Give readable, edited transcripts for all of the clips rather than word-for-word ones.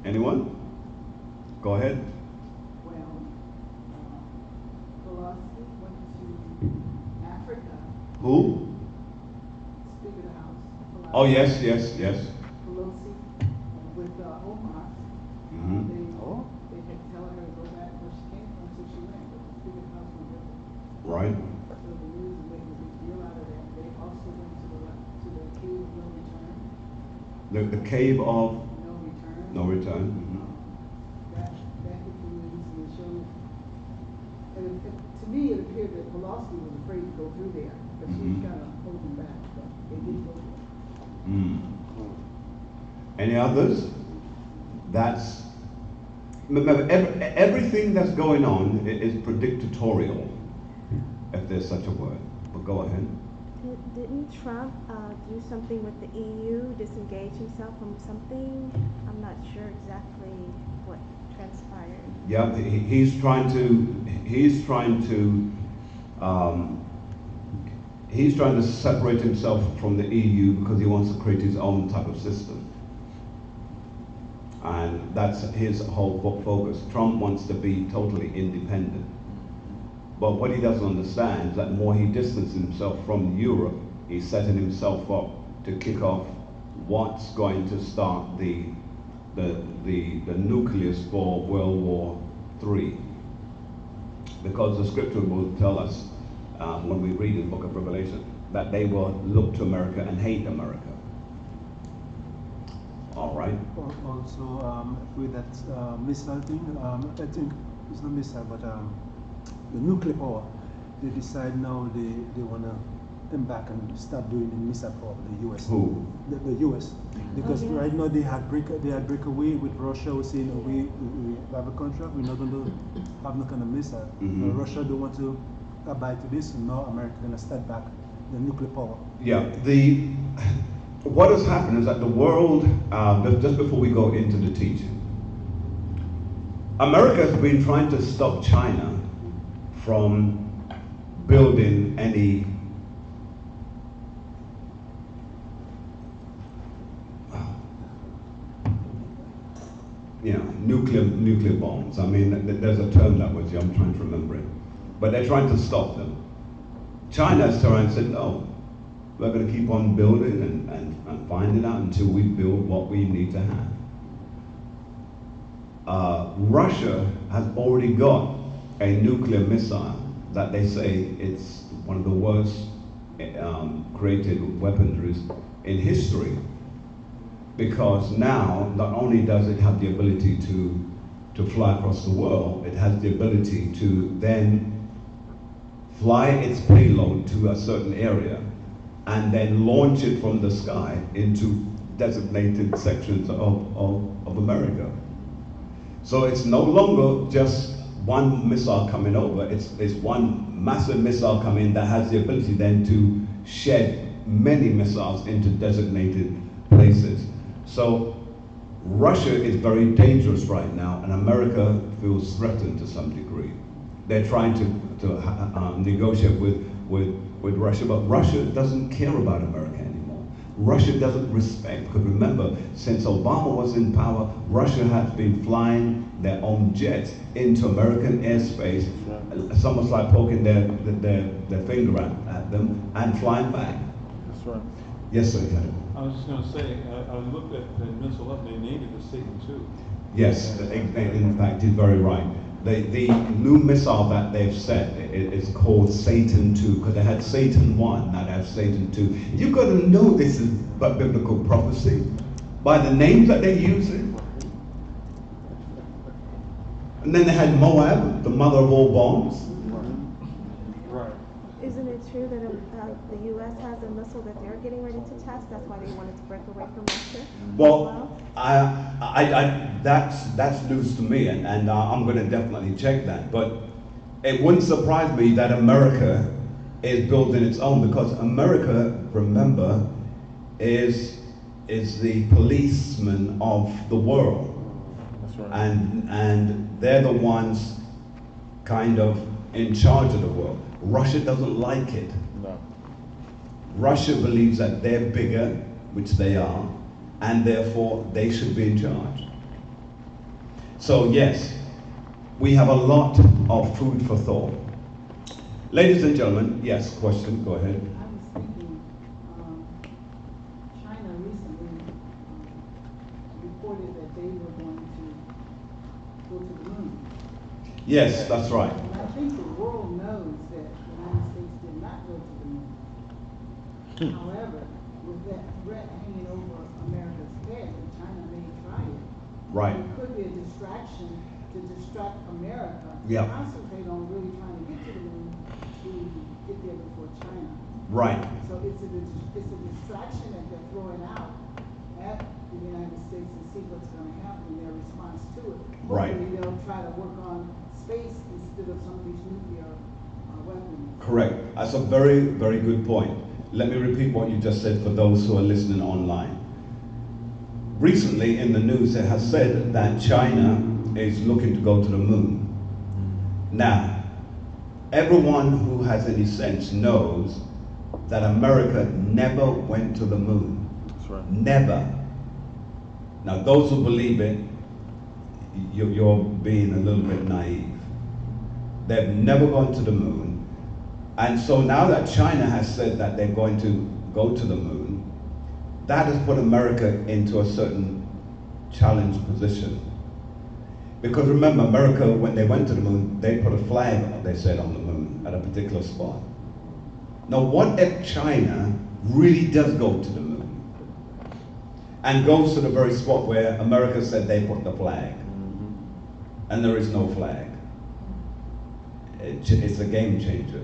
Anyone? Go ahead. Well, Colossus went to Africa. Who? Speaker of the House. Oh, yes, yes, yes. Pelosi with Omar. Mhm. They kept telling her to go back where she came from, so she went. But the Speaker of the House went with her. Right. So the news is making a big deal out of that. They also went to the cave of no return. The cave of No return. no return. Mhm. That hit the news and it showed. And to me, it appeared that Pelosi was afraid to go through there, but she was kind of holding back. But they did go there. Any others? That's, remember, everything that's going on is predictorial, if there's such a word. But go ahead. Didn't Trump do something with the EU, disengage himself from something? I'm not sure exactly what transpired. Yeah, he's trying to separate himself from the EU because he wants to create his own type of system. And that's his whole focus. Trump wants to be totally independent. But what he doesn't understand is that the more he distances himself from Europe, he's setting himself up to kick off what's going to start the nucleus for World War III. Because the scripture will tell us, when we read in the book of Revelation, that they will look to America and hate America. All right. Also, with that missile thing, I think it's not missile, but the nuclear power, they decide now they want to embark and start doing the missile power, the U.S. Who? The U.S. Because right now they had breakaway with Russia, who saying we have a contract, we're not going to have no kind of missile. Russia don't want to abide to this, and now America going to start back the nuclear power. Yeah, what has happened is that the world, just before we go into the teaching, America has been trying to stop China from building any nuclear bombs. I mean, there's a term that was, I'm trying to remember it. But they're trying to stop them. China has turned around and said, no, we're going to keep on building and finding out until we build what we need to have. Russia has already got a nuclear missile that they say it's one of the worst created weaponries in history. Because now, not only does it have the ability to fly across the world, it has the ability to then fly its payload to a certain area and then launch it from the sky into designated sections of America. So it's no longer just one missile coming over, it's one massive missile coming that has the ability then to shed many missiles into designated places. So Russia is very dangerous right now, and America feels threatened to some degree. They're trying to negotiate with Russia, but Russia doesn't care about America anymore. Russia doesn't respect, because remember, since Obama was in power, Russia has been flying their own jets into American airspace. It's almost like poking their finger at them and flying back. That's right. Yes, sir. I was just going to say, I looked at the missile up, they named it the Satan II. Yes, in fact, you're very right. The new missile that they've set is called Satan II, because they had Satan I, now they have Satan II. You've got to know this is biblical prophecy by the names that they're using. And then they had Moab, the mother of all bombs. Right. Isn't it true that the U.S. has a missile that they're getting ready to test? That's why they wanted to break away from Russia? Well, that's news to me, and I'm going to definitely check that. But it wouldn't surprise me that America is building its own, because America, remember, is the policeman of the world. That's right. And they're the ones kind of in charge of the world. Russia doesn't like it. No. Russia believes that they're bigger, which they are, and therefore they should be in charge. So yes, we have a lot of food for thought. Ladies and gentlemen, yes, question, go ahead. I was thinking, China recently reported that they were going to go to the moon. Yes, that's right. And I think the world knows that the United States did not go to the moon. However, with that threat hanging over America's head, that China may try it. Right. It could be a distraction to distract America. Yeah. Concentrate on really trying to get to the moon to get there before China. Right. So it's a distraction that they're throwing out at the United States to see what's going to happen in their response to it. Right. Hopefully they'll try to work on space instead of some of these nuclear weapons. Correct. That's a very, very good point. Let me repeat what you just said for those who are listening online. Recently in the news it has said that China is looking to go to the moon. Now, everyone who has any sense knows that America never went to the moon. That's right. Never. Now, those who believe it, you're being a little bit naive. They've never gone to the moon. And so now that China has said that they're going to go to the moon, that has put America into a certain challenged position. Because remember, America, when they went to the moon, they put a flag, they said, on the moon at a particular spot. Now, what if China really does go to the moon and goes to the very spot where America said they put the flag, and there is no flag? It's a game changer.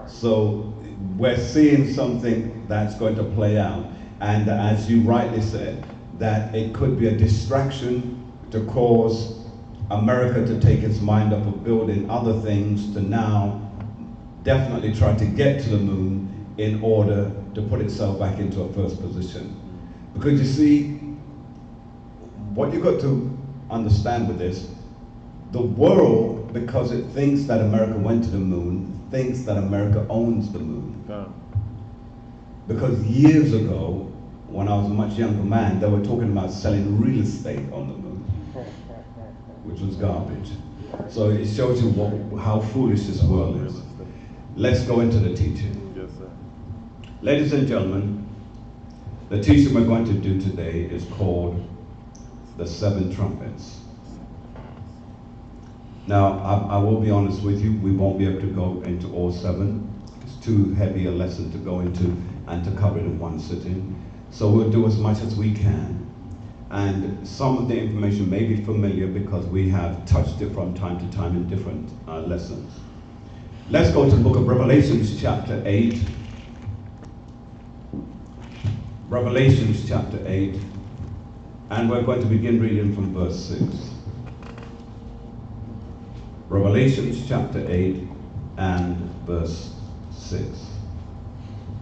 So we're seeing something that's going to play out. And as you rightly said, that it could be a distraction to cause America to take its mind off of building other things to now definitely try to get to the moon in order to put itself back into a first position. Because you see, what you've got to understand with this, the world, because it thinks that America went to the moon, thinks that America owns the moon. Yeah. Because years ago, when I was a much younger man, they were talking about selling real estate on the moon, which was garbage. So it shows you how foolish this world is. Let's go into the teaching. Yes, sir. Ladies and gentlemen, the teaching we're going to do today is called the 7 Trumpets. Now, I will be honest with you, we won't be able to go into all 7. It's too heavy a lesson to go into and to cover it in one sitting. So we'll do as much as we can. And some of the information may be familiar because we have touched it from time to time in different lessons. Let's go to the book of Revelations chapter 8. Revelations chapter 8. And we're going to begin reading from verse 6. Revelations chapter 8 and verse 6.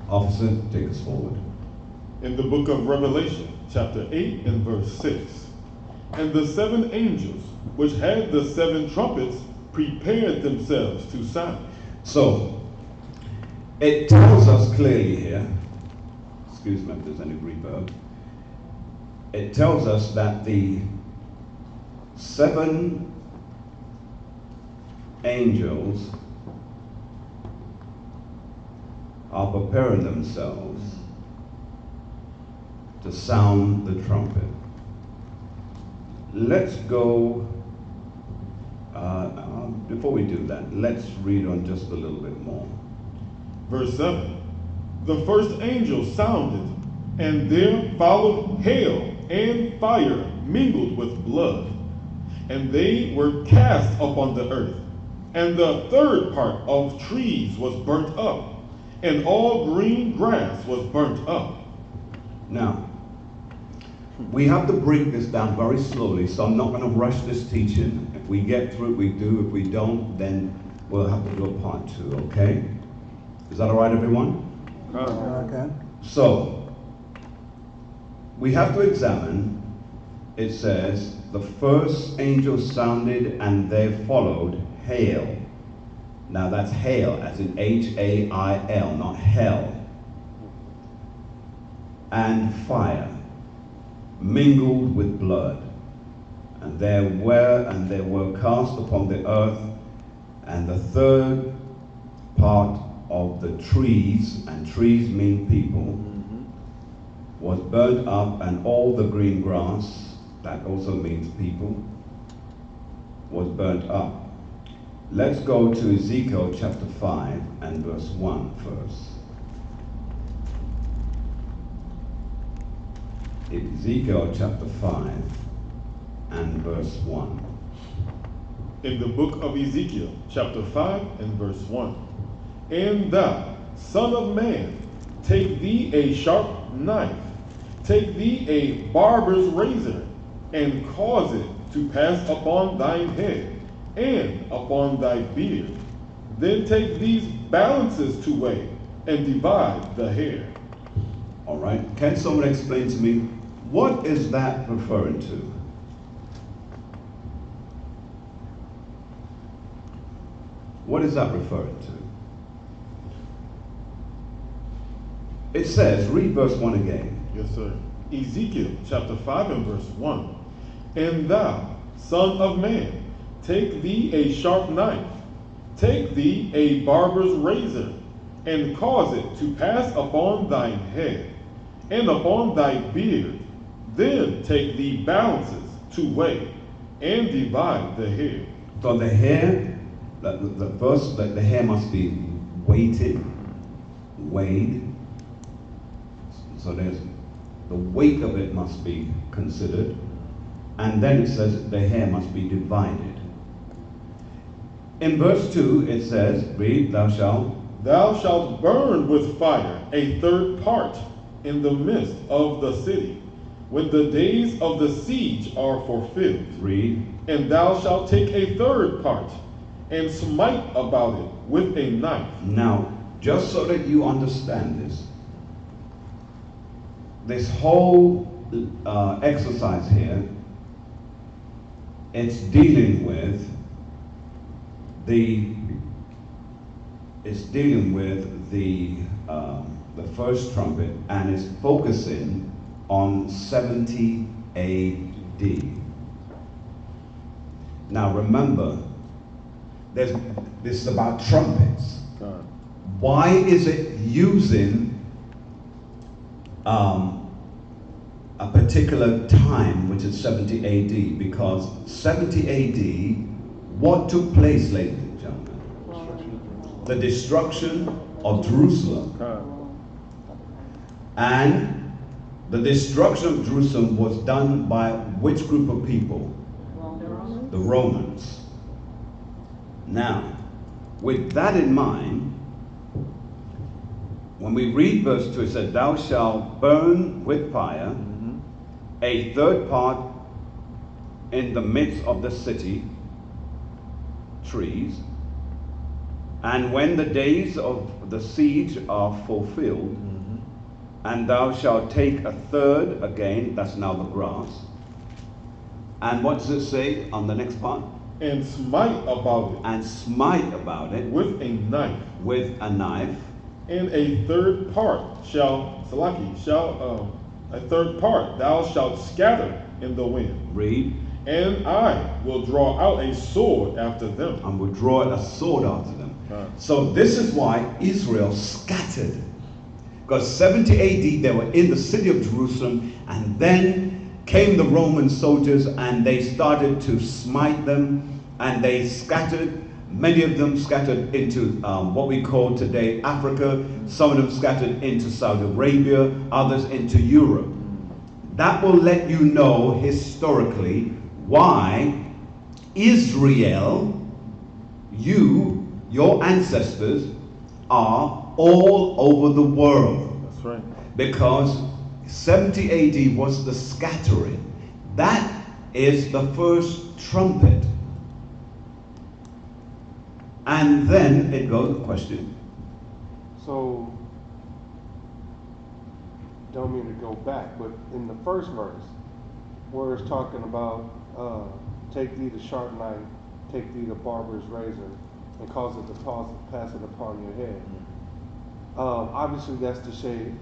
Officer, take us forward. In the book of Revelation, chapter 8 and verse 6. And the 7 angels, which had the 7 trumpets, prepared themselves to sound. So, it tells us clearly here, excuse me if there's any reverb, it tells us that the 7 angels are preparing themselves to sound the trumpet. Let's go, before we do that, let's read on just a little bit more. Verse 7. The first angel sounded, and there followed hail and fire mingled with blood, and they were cast upon the earth. And the third part of trees was burnt up, and all green grass was burnt up. Now, we have to break this down very slowly, so I'm not going to rush this teaching. If we get through it, we do. If we don't, then we'll have to do a part 2, okay? Is that all right, everyone? Okay. So, we have to examine, it says, the first angel sounded and there followed hail. Now that's hail, as in H-A-I-L, not hell. And fire, mingled with blood. and they were cast upon the earth, and the third part of the trees, and trees mean people, was burnt up, and all the green grass, that also means people, was burnt up. Let's go to Ezekiel chapter 5 and verse 1 first. Ezekiel chapter 5 and verse 1. In the book of Ezekiel, chapter 5 and verse 1. And thou, son of man, take thee a sharp knife, take thee a barber's razor, and cause it to pass upon thine head, and upon thy beard. Then take these balances to weigh, and divide the hair. All right, can someone explain to me, what is that referring to? What is that referring to? It says, read verse 1 again. Yes, sir. Ezekiel chapter 5 and verse 1. And thou, son of man, take thee a sharp knife, take thee a barber's razor, and cause it to pass upon thine head, and upon thy beard. Then take thee balances to weigh, and divide the hair. So the hair, the hair must be weighed. So there's the weight of it must be considered, and then it says the hair must be divided. In verse 2 it says, read, thou shalt burn with fire a third part in the midst of the city, when the days of the siege are fulfilled. Read. And thou shalt take a third part, and smite about it with a knife. Now, just so that you understand this whole exercise here, it's dealing with the first trumpet, and is focusing on 70 AD. Now remember, this is about trumpets. Why is it using a particular time, which is 70 AD? Because 70 AD, what took place, ladies and gentlemen? The destruction of Jerusalem. And the destruction of Jerusalem was done by which group of people? The Romans. Now, with that in mind, when we read verse 2, it said, thou shalt burn with fire a third part in the midst of the city, trees, and when the days of the siege are fulfilled, and thou shalt take a third, again, that's now the grass. And what does it say on the next part? And smite about it. And smite about it. With a knife. With a knife. And a third part a third part thou shalt scatter in the wind. Read. And I will draw out a sword after them. And will draw a sword after them. So this is why Israel scattered. Because 70 AD, they were in the city of Jerusalem, and then came the Roman soldiers, and they started to smite them, and they scattered. Many of them scattered into what we call today Africa. Some of them scattered into Saudi Arabia, others into Europe. That will let you know historically why Israel, your ancestors, are all over the world. That's right. Because 70 AD was the scattering. That is the first trumpet. And then it goes, question. So, don't mean to go back, but in the first verse, where it's talking about, take thee the sharp knife, take thee the barber's razor, and cause it to pass it upon your head. Obviously that's the shade.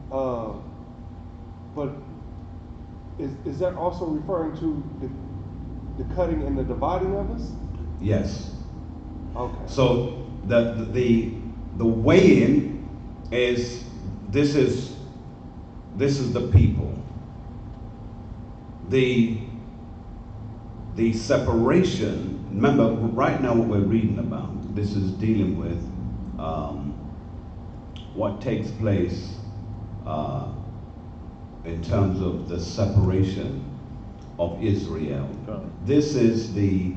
But is that also referring to the cutting and the dividing of us? Yes. Okay. So the weighing is this is the people. The separation. Remember, right now what we're reading about, this is dealing with what takes place in terms of the separation of Israel. This is the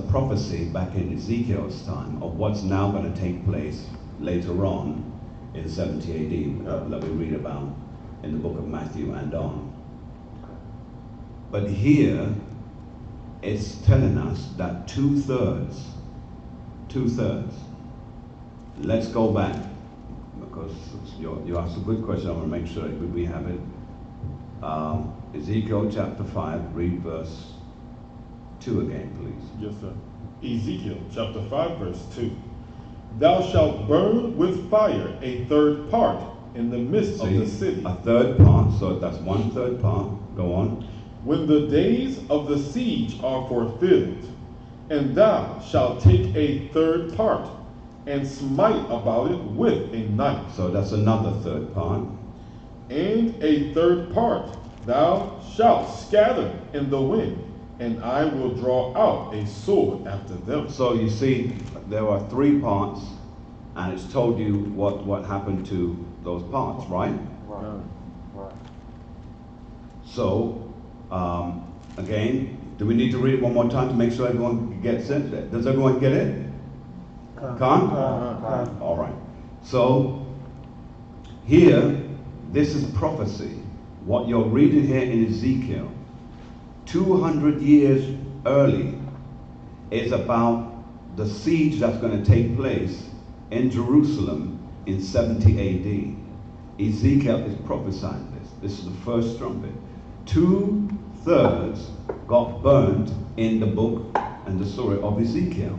prophecy back in Ezekiel's time of what's now going to take place later on in 70 AD that we read about in the book of Matthew and on. But here it's telling us that two-thirds. Let's go back, because you asked a good question. I want to make sure we have it. Ezekiel chapter 5, read verse 2 again, please. Yes, sir. Ezekiel chapter 5, verse 2. Thou shalt burn with fire a third part in the midst of the city. A third part, so that's 1/3 part. Go on. When the days of the siege are fulfilled, and thou shalt take a third part and smite about it with a knife. So that's another third part. And a third part thou shalt scatter in the wind, and I will draw out a sword after them. So you see, there are 3 parts, and it's told you what happened to those parts, right? Right. Right. So, again, do we need to read it one more time to make sure everyone gets it? Does everyone get it? Can't? All right. So, here, this is prophecy. What you're reading here in Ezekiel, 200 years early, is about the siege that's going to take place in Jerusalem in 70 AD. Ezekiel is prophesying this. This is the first trumpet. 2/3 got burned in the book and the story of Ezekiel.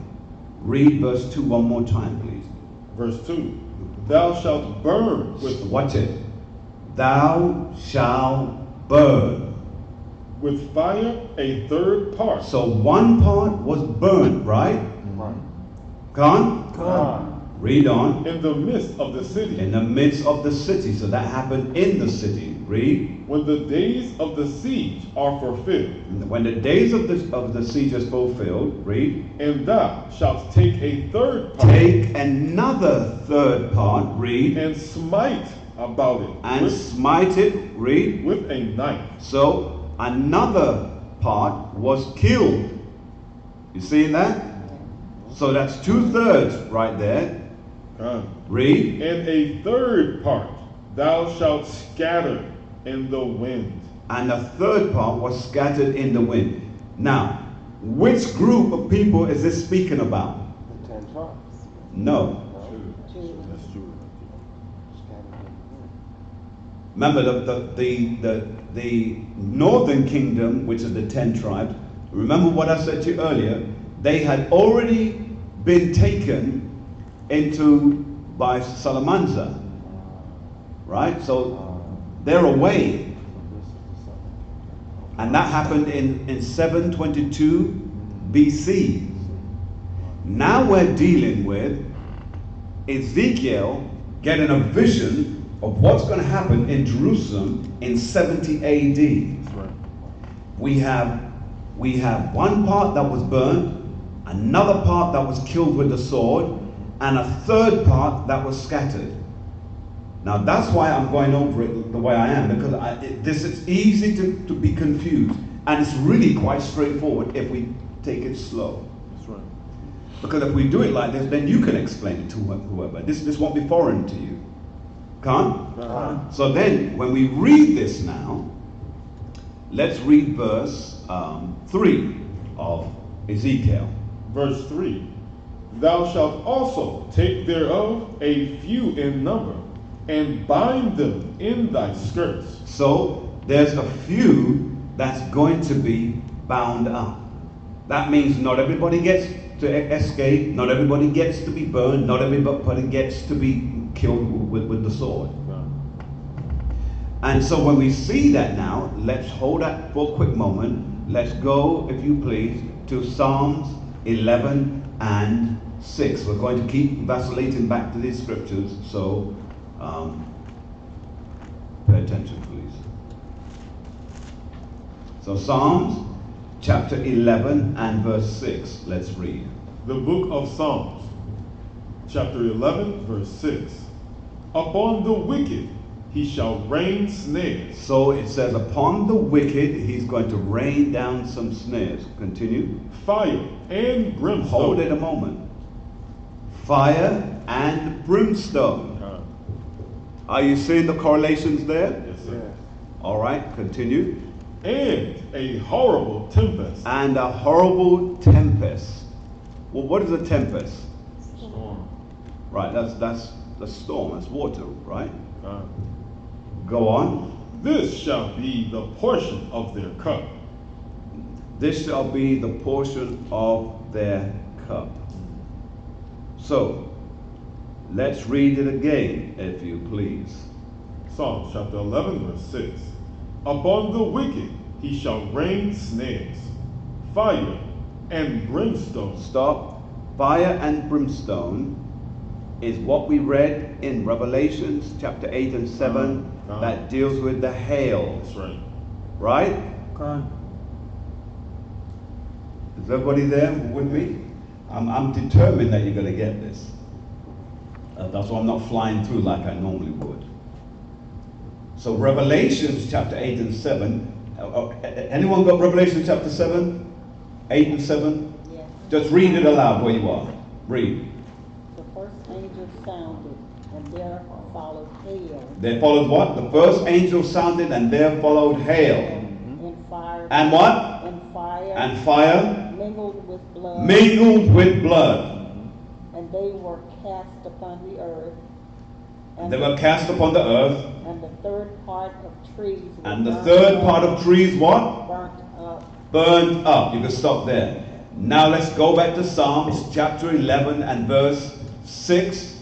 Read verse 2 one more time, please. Verse 2. Thou shalt burn with... Watch it. Thou shalt burn. With fire a third part. So 1 part was burned, right? Right. Gone? Read on. In the midst of the city. In the midst of the city. So that happened in the city. Read. When the days of the siege are fulfilled. When the days of the siege is fulfilled. Read. And thou shalt take a third part. Take another third part. Read. And smite about it. And smite it. Read. With a knife. So another part was killed. You see that? So that's 2/3 right there. Read. And a third part thou shalt scatter in the wind. And a third part was scattered in the wind. Now, which group of people is this speaking about? The 10 tribes. No. That's true. Remember the northern kingdom, which is the 10 tribes. Remember what I said to you earlier? They had already been taken into by Salamanza, right? So they're away, and that happened in 722 BC. Now we're dealing with Ezekiel getting a vision of what's going to happen in Jerusalem in 70 AD. That's right. We have 1 part that was burned, another part that was killed with the sword, and a third part that was scattered. Now that's why I'm going over it the way I am, because this is easy to be confused, and it's really quite straightforward if we take it slow. That's right. Because if we do it like this, then you can explain it to whoever. This won't be foreign to you. Can't? So then, when we read this now, let's read verse 3 of Ezekiel. Verse 3. Thou shalt also take thereof a few in number, and bind them in thy skirts. So there's a few that's going to be bound up. That means not everybody gets to escape, not everybody gets to be burned, not everybody gets to be killed with the sword. And so when we see that now, let's hold that for a quick moment. Let's go, if you please, to Psalms 11 and 6. We're going to keep vacillating back to these scriptures, so pay attention, please. So Psalms chapter 11 and verse 6. Let's read. The book of Psalms, chapter 11, verse 6. Upon the wicked he shall rain snares. So it says, upon the wicked he's going to rain down some snares. Continue. Fire and brimstone. Hold it a moment. Fire and brimstone. Are you seeing the correlations there? Yes, sir. Yes. All right, continue. And a horrible tempest. And a horrible tempest. Well, what is a tempest? Storm. Right, that's the storm. That's water, right? Uh, Go on. This shall be the portion of their cup. This shall be the portion of their cup. So, let's read it again, if you please. Psalms chapter 11, verse 6. Upon the wicked he shall rain snares, fire and brimstone. Stop. Fire and brimstone is what we read in Revelations chapter 8 and 7 that deals with the hail. That's right. Right? Con. Is everybody there with me? I'm determined that you're going to get this. That's why I'm not flying through like I normally would. So Revelations chapter 8 and 7. Anyone got Revelation chapter 7? 8 and 7? Yes. Just read it aloud where you are. Read. The first angel sounded, and there followed hail. There followed what? The first angel sounded and there followed hail. And fire. And what? And fire. And fire mingled with blood. mingled with blood. And they were cast upon the earth. And they were cast upon the earth. And the third part of trees. And the third part of trees what? Burnt up. Burned up. You can stop there. Now let's go back to Psalms chapter 11 and verse 6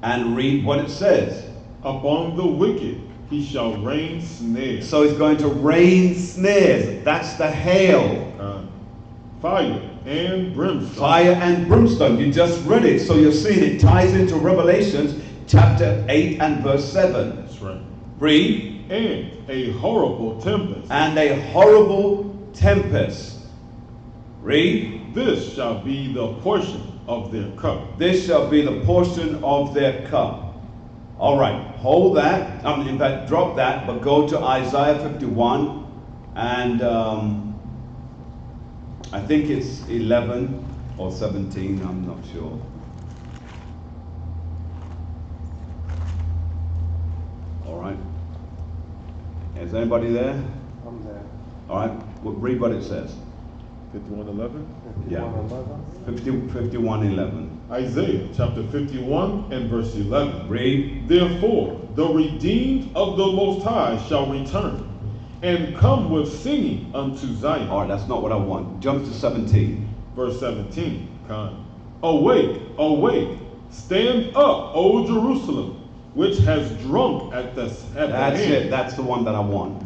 and read what it says. Upon the wicked he shall rain snares. So he's going to rain snares. That's the hail. Fire and brimstone. Fire and brimstone. You just read it. So you're seeing it ties into Revelations chapter 8 and verse 7. That's right. Read. And a horrible tempest. And a horrible tempest. Read. This shall be the portion of their cup. This shall be the portion of their cup. All right, hold that. In fact, drop that, but go to Isaiah 51 and I think it's 11 or 17, I'm not sure. All right. Is anybody there? I'm there. All right, read what it says. 51:11. Yeah. 51:11. 51:11. Isaiah chapter 51 and verse 11. Read. Therefore, the redeemed of the Most High shall return and come with singing unto Zion. All right, that's not what I want. Jump to 17. Verse 17. Awake, awake, stand up, O Jerusalem, which has drunk at the That's hand it. That's the one that I want.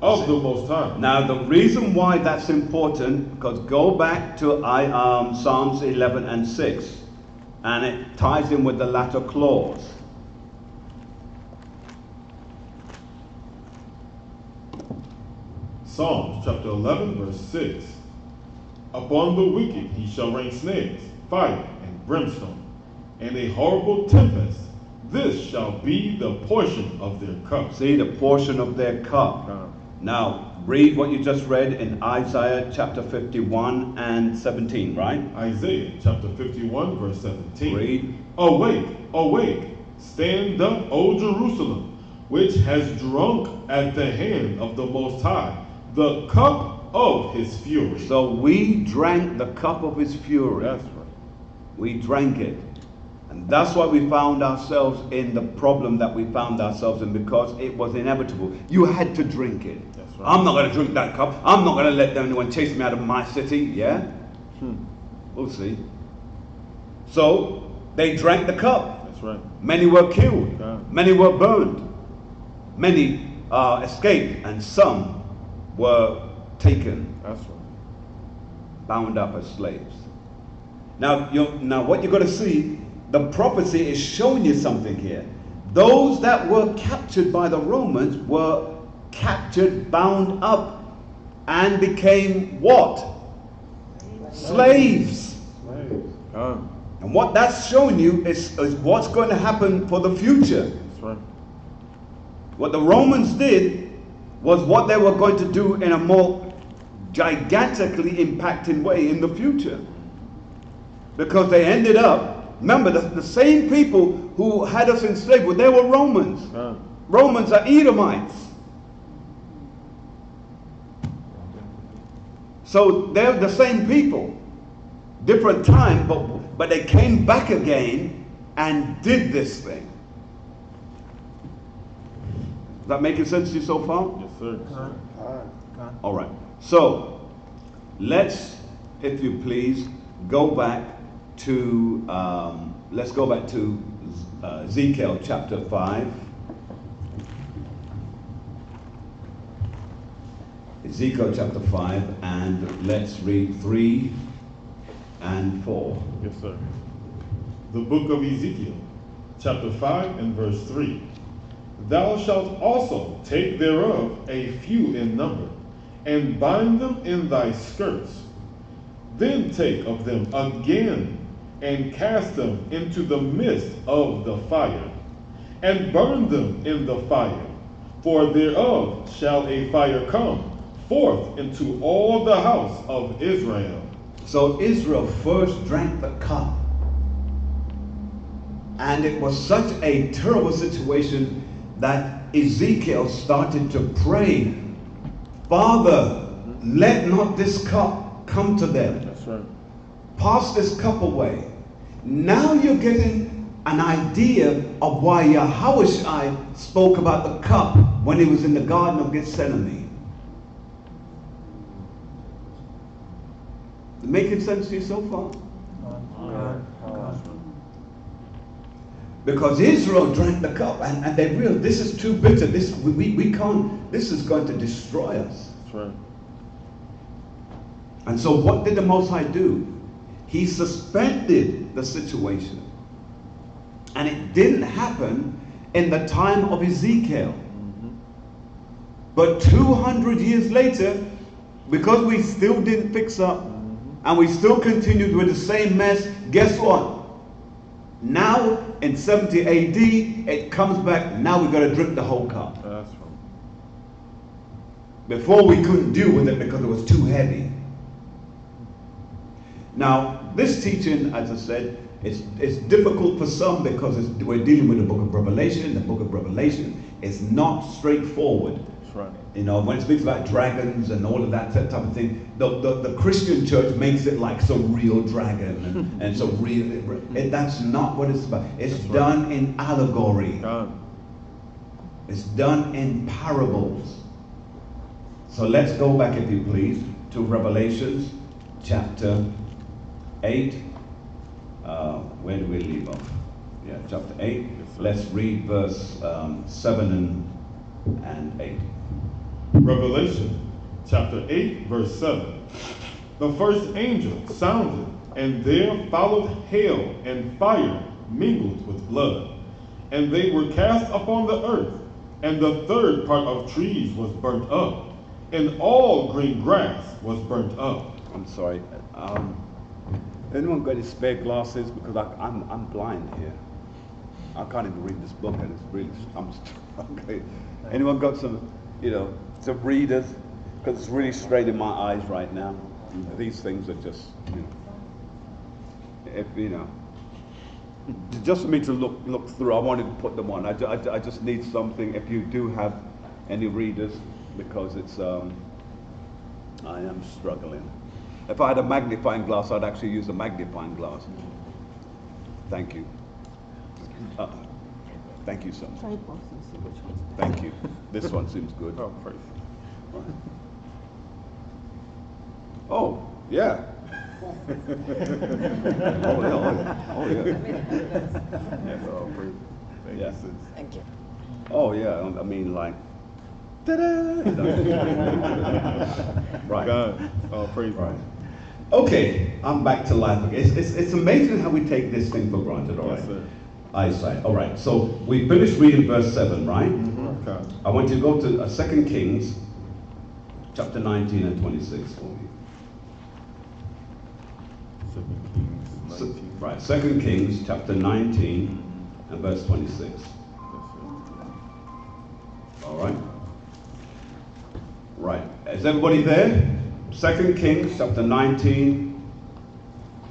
of the Most High. Now, the reason why that's important, because go back to Psalms 11 and 6, and it ties in with the latter clause. Psalms chapter 11, verse 6. Upon the wicked he shall rain snares, fire and brimstone, and a horrible tempest. This shall be the portion of their cup. See, the portion of their cup. Now, read what you just read in Isaiah chapter 51 and 17, right? Isaiah chapter 51, verse 17. Read. Awake, awake, stand up, O Jerusalem, which has drunk at the hand of the Most High the cup of his fury. So we drank the cup of his fury. That's right. We drank it. And that's why we found ourselves in the problem that we found ourselves in, because it was inevitable. You had to drink it. That's right. I'm not going to drink that cup. I'm not going to let anyone chase me out of my city. Yeah? We'll see. So they drank the cup. That's right. Many were killed. Yeah. Many were burned. Many escaped, and some were taken, That's right. bound up as slaves. Now, now what you're going to see, the prophecy is showing you something here. Those that were captured by the Romans were captured, bound up, and became what? Slaves. And what that's showing you is what's going to happen for the future. That's right. What the Romans did was what they were going to do in a more gigantically impacting way in the future. Because they ended up, remember, the same people who had us enslaved, well, they were Romans. Romans are Edomites. So they're the same people. Different time, but they came back again and did this thing. Is that making sense to you so far? Yes, sir. All right. So let's, if you please, go back to Ezekiel chapter 5. Ezekiel chapter 5, and let's read 3 and 4. Yes, sir. The book of Ezekiel, chapter 5 and verse 3. Thou shalt also take thereof a few in number, and bind them in thy skirts. Then take of them again, and cast them into the midst of the fire, and burn them in the fire. For thereof shall a fire come forth into all the house of Israel. So Israel first drank the cup. And it was such a terrible situation that Ezekiel started to pray, Father, let not this cup come to them. That's right. Pass this cup away. Now you're getting an idea of why Yahushua spoke about the cup when he was in the Garden of Gethsemane. Making sense to you so far? Because Israel drank the cup and they realized this is too bitter. We can't, this is going to destroy us. That's right. And so what did the Most High do? He suspended the situation. And it didn't happen in the time of Ezekiel. But 200 years later, because we still didn't fix up, and we still continued with the same mess, guess what? Now, in 70 AD, it comes back, now we've got to drink the whole cup. That's right. Before we couldn't deal with it because it was too heavy. Now, this teaching, as I said, it's difficult for some because we're dealing with the book of Revelation. The book of Revelation is not straightforward. That's right. You know, when it speaks about dragons and all of that type of thing, the Christian church makes it like some real dragon and some real. That's not what it's about. It's done in allegory. It's done in parables. So let's go back, if you please, to Revelations chapter 8. Where do we leave off? Yeah, chapter 8. Let's read verse 7 and 8. Revelation chapter 8, verse 7. The first angel sounded, and there followed hail and fire mingled with blood. And they were cast upon the earth, and the third part of trees was burnt up, and all green grass was burnt up. I'm sorry. Anyone got any spare glasses? Because I'm blind here. I can't even read this book, and it's really, okay. Anyone got some, some readers? Because it's really straight in my eyes right now. These things are just, just for me to look through. I wanted to put them on. I just need something. If you do have any readers, because it's, I am struggling. If I had a magnifying glass, I'd actually use a magnifying glass. Thank you. Thank you, son. Thank you. This one seems good. Oh, praise. Right. Oh, yeah. Oh, yeah. Oh, praise. Thank Yeah. you, sis. Thank you. Oh, yeah. I mean, like, Right. God. Oh, praise Right. God. Okay, I'm back to life again. It's amazing how we take this thing for granted, all right? Yes, sir. Eyesight. All right, so we finished reading verse 7, right? Okay. I want you to go to 2 Kings, chapter 19 and 26 for me. 2 Kings 19. Right, 2 Kings, chapter 19 and verse 26. Yes, sir. All right? Right, is everybody there? 2 Kings, chapter 19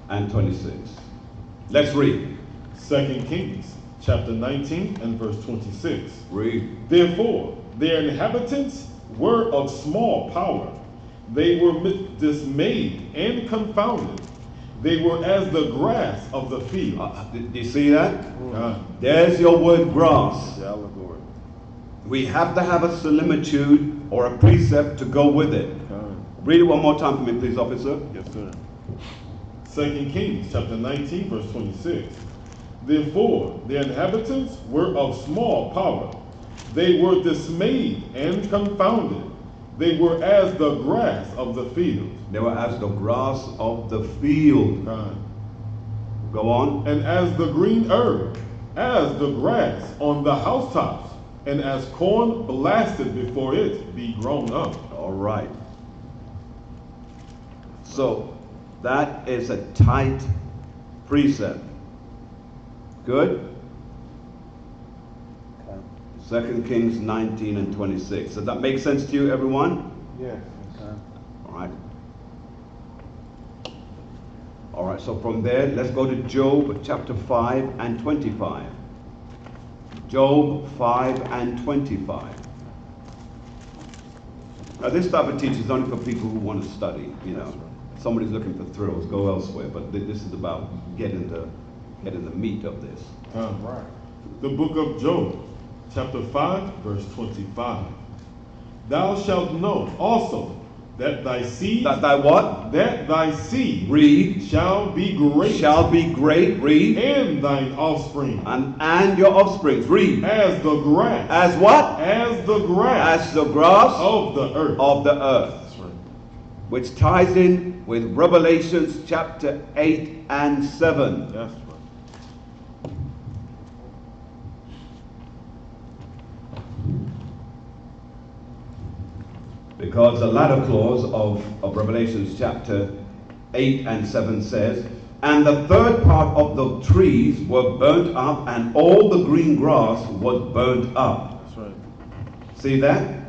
and 26. Let's read. 2 Kings chapter 19 and verse 26. Read. Therefore, their inhabitants were of small power. They were dismayed and confounded. They were as the grass of the field. Do you see that? Ah, There's your word grass. the allegory. We have to have a similitude or a precept to go with it. Ah, Read it one more time for me, please, officer. yes, sir. 2 Kings chapter 19 verse 26. Therefore, the inhabitants were of small power. They were dismayed and confounded. They were as the grass of the field. They were as the grass of the field. Ah, Go on. and as the green herb, as the grass on the housetops, and as corn blasted before it be grown up. All right. So that is a tight precept. Good? 2 Kings 19 and 26. Does that make sense to you, everyone? Yes. All right. All right, so from there, let's go to Job chapter 5 and 25. Job 5 and 25. Now, this type of teaching is only for people who want to study, you know. If somebody's looking for thrills, go elsewhere. But this is about getting the meat of this. Right. The book of Job, chapter 5, verse 25. Thou shalt know also that thy seed, That thy what? that thy seed Read. shall be great, Shall be great. Read. and thine offspring And your offsprings. Read. as the grass, As what? as the grass As the grass of the earth. of the earth. That's right. Which ties in with Revelations chapter 8 and 7. That's right. Because the latter clause of Revelations chapter 8 and 7 says, and the third part of the trees were burnt up, and all the green grass was burnt up. That's right. See that?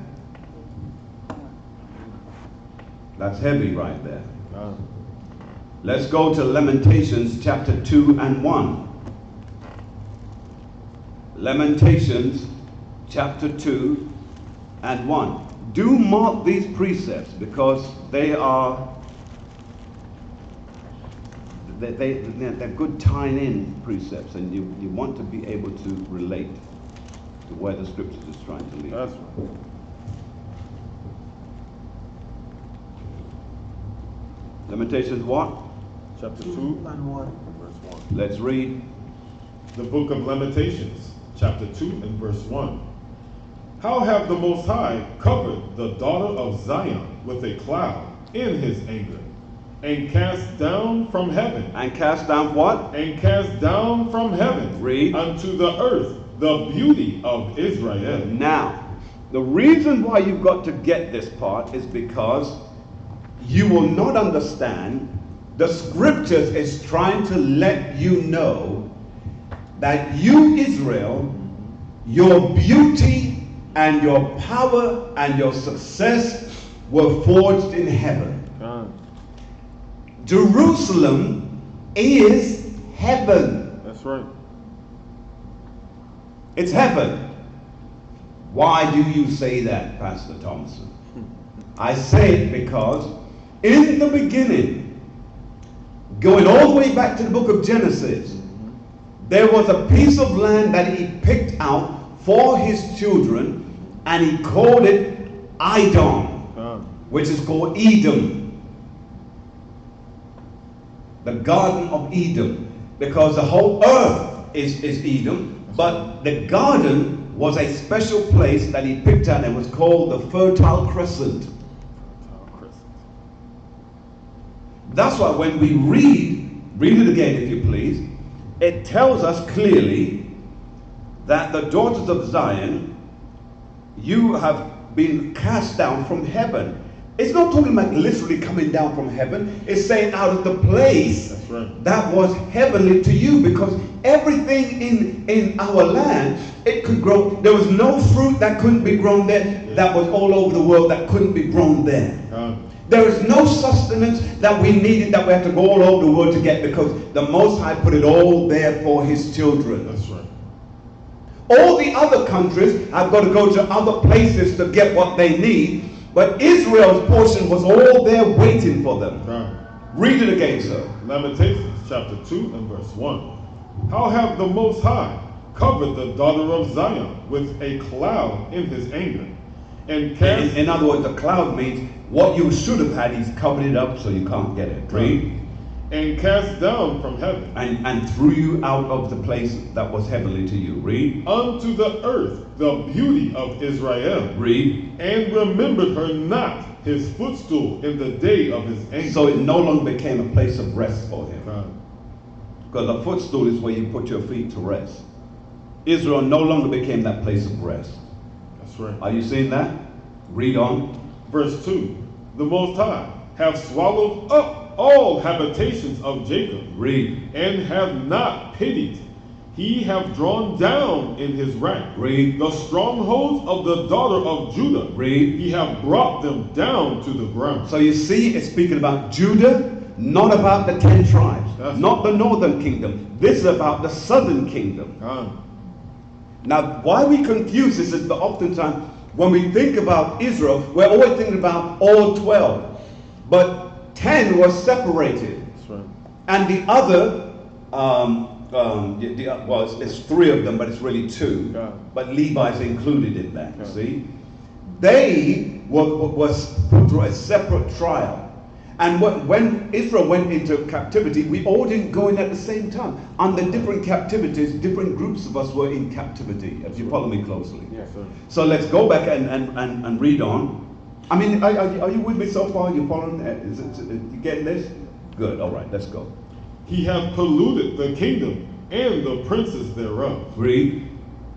That's heavy right there. Ah, Let's go to Lamentations chapter 2 and 1. Lamentations chapter 2 and 1. Do mark these precepts because they're good tying in precepts, and you want to be able to relate to where the scriptures is trying to lead. that's right. Lamentations what? Chapter 2 And one. verse 1. Let's read. The book of Lamentations, chapter 2 and verse 1. How have the Most High covered the daughter of Zion with a cloud in his anger, and cast down from heaven, And cast down what? and cast down from heaven Read. unto the earth the beauty of Israel. Now, the reason why you've got to get this part is because you will not understand. The scriptures is trying to let you know that you, Israel, your beauty and your power and your success were forged in heaven. Ah, Jerusalem is heaven. that's right. It's heaven. Why do you say that, Pastor Thompson? I say it because in the beginning, going all the way back to the book of Genesis, there was a piece of land that he picked out for his children, and he called it Idom, Ah, which is called Edom. The Garden of Eden, because the whole earth is Edom, but the garden was a special place that he picked out and was called the Fertile Crescent. That's why when we read it again if you please, it tells us clearly that the daughters of Zion, you have been cast down from heaven. It's not talking about literally coming down from heaven. It's saying out of the place that was heavenly to you, because everything in our land, it could grow. There was no fruit that couldn't be grown there that was all over the world that couldn't be grown there. There is no sustenance that we needed that we have to go all over the world to get, because the Most High put it all there for his children. That's right. All the other countries have got to go to other places to get what they need, but Israel's portion was all there waiting for them. Read it again, sir. Lamentations chapter 2 and verse 1. How have the Most High covered the daughter of Zion with a cloud in his anger, and cast... In other words, the cloud means what you should have had, he's covered it up so you can't get it. Read. And cast down from heaven. And threw you out of the place that was heavenly to you. Read. Unto the earth the beauty of Israel. Read. And remembered her not, his footstool, in the day of his anger. So it no longer became a place of rest for him. Because the footstool is where you put your feet to rest. Israel no longer became that place of rest. That's right. Are you seeing that? Read on. Verse 2. The Most High have swallowed up all habitations of Jacob. Read. And have not pitied. He have drawn down in his wrath. Read. The strongholds of the daughter of Judah. Read. He have brought them down to the ground. So you see, it's speaking about Judah, not about the 10 tribes, not the northern kingdom. This is about the southern kingdom. Now, why we confuse this is that oftentimes when we think about Israel, we're always thinking about all 12. But 10 was separated. That's right. And the other, it's 3 of them, but it's really 2. But Levi's included in that, you see. They was put through a separate trial. And when Israel went into captivity, we all didn't go in at the same time. Under different captivities, different groups of us were in captivity, if you follow me closely. Yes, sir. So let's go back and read on. I mean, are you with me so far? You following? You getting this? Good. All right, let's go. He hath polluted the kingdom and the princes thereof. Read.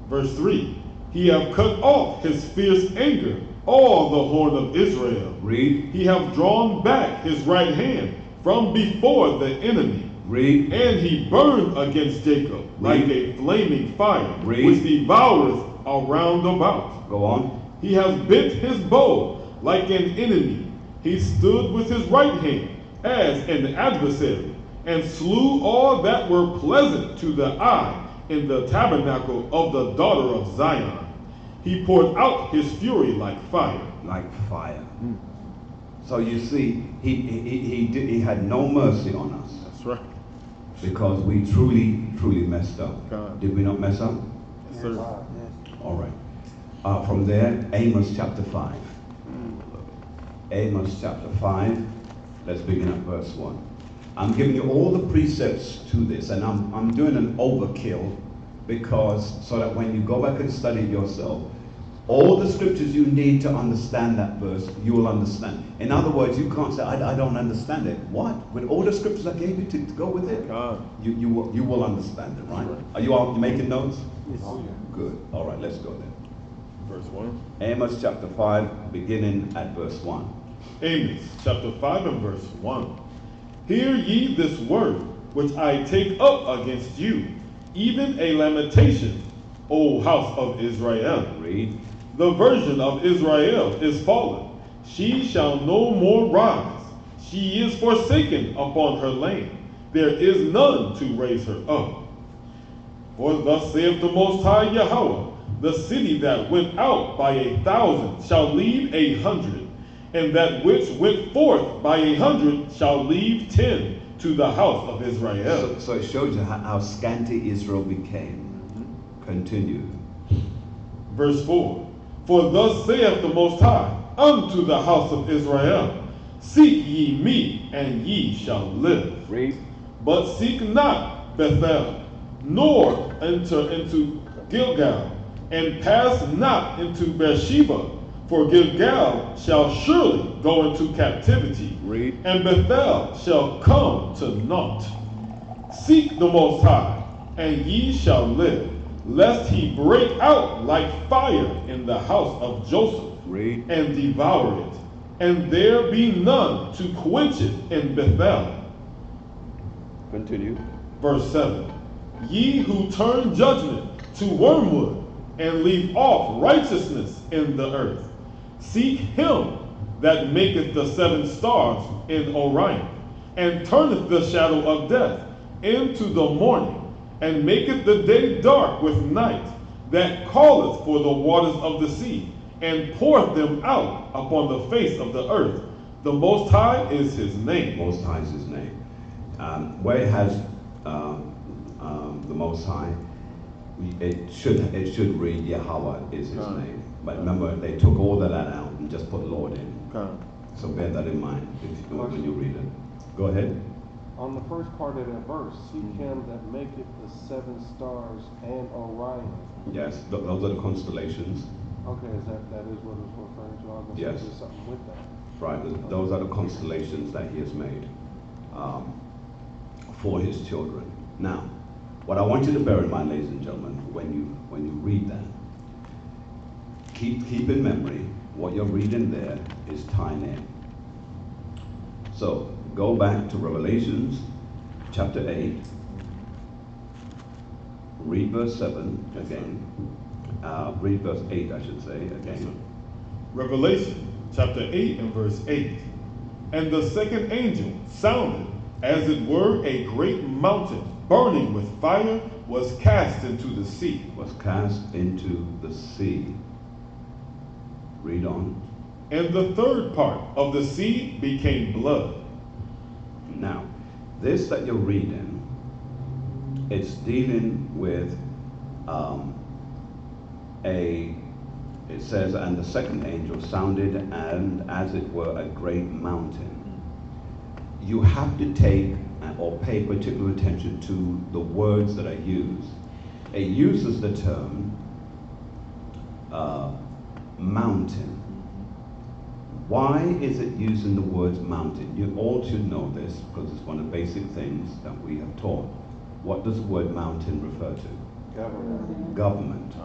Verse 3. He hath cut off his fierce anger, all the horn of Israel. Read. He hath drawn back his right hand from before the enemy. Read. And he burned against Jacob like a flaming fire, which devoureth around about. Go on. He hath bent his bow like an enemy. He stood with his right hand as an adversary, and slew all that were pleasant to the eye in the tabernacle of the daughter of Zion. He poured out his fury like fire. Like fire. So you see, he had no mercy on us. That's right. Because we truly messed up. God. Did we not mess up? Yes, sir. All right. From there, Amos chapter 5. Amos chapter 5. Let's begin at verse 1. I'm giving you all the precepts to this, and I'm doing an overkill, because so that when you go back and study it yourself, all the scriptures you need to understand that verse, you will understand. In other words, you can't say, I don't understand it. What? With all the scriptures I gave you to go with it? You will understand it, right? Are you all making notes? Yes. Oh, yeah. Good. All right, let's go then. Verse 1. Amos chapter 5, beginning at verse 1. Amos chapter 5 and verse 1. Hear ye this word, which I take up against you, even a lamentation, O house of Israel. Read. The virgin of Israel is fallen. She shall no more rise. She is forsaken upon her land. There is none to raise her up. For thus saith the Most High Yahweh, the city that went out by 1,000 shall leave 100, and that which went forth by 100 shall leave 10 to the house of Israel. So it shows you how scanty Israel became. Continue. Verse 4. For thus saith the Most High unto the house of Israel, Seek ye me, and ye shall live. Read. But seek not Bethel, nor enter into Gilgal, and pass not into Beersheba, for Gilgal shall surely go into captivity, Read. and Bethel shall come to naught. Seek the Most High, and ye shall live, lest he break out like fire in the house of Joseph, Read. and devour it, and there be none to quench it in Bethel. Continue. Verse 7. Ye who turn judgment to wormwood, and leave off righteousness in the earth, seek him that maketh the 7 stars in Orion, and turneth the shadow of death into the morning, and maketh the day dark with night, that calleth for the waters of the sea, and poureth them out upon the face of the earth. The Most High is his name. Most High is his name. Where it has the Most High, it should read Yahweh is his name. But remember, they took all of that out and just put Lord in. So bear that in mind when you read it. Go ahead. On the first part of that verse, seek him that maketh the 7 stars and Orion. Yes, those are the constellations. Okay, that is what it's referring to. I was going to Yes. say there's something with that. Right, those are the constellations that he has made for his children. Now, what I want you to bear in mind, ladies and gentlemen, when you read that, keep in memory what you're reading there is tying in. So go back to Revelations chapter 8, read verse 7 again. Read verse 8, I should say, again. Revelation chapter 8 and verse 8. And the second angel sounded, as it were a great mountain, burning with fire, was cast into the sea. Was cast into the sea. Read on. And the third part of the sea became blood. Now, this that you're reading, it's dealing with it says, and the second angel sounded, and as it were a great mountain. You have to take or pay particular attention to the words that are used. It uses the term mountain. Why is it using the words mountain? You all should know this because it's one of the basic things that we have taught. What does the word mountain refer to? Government. Government.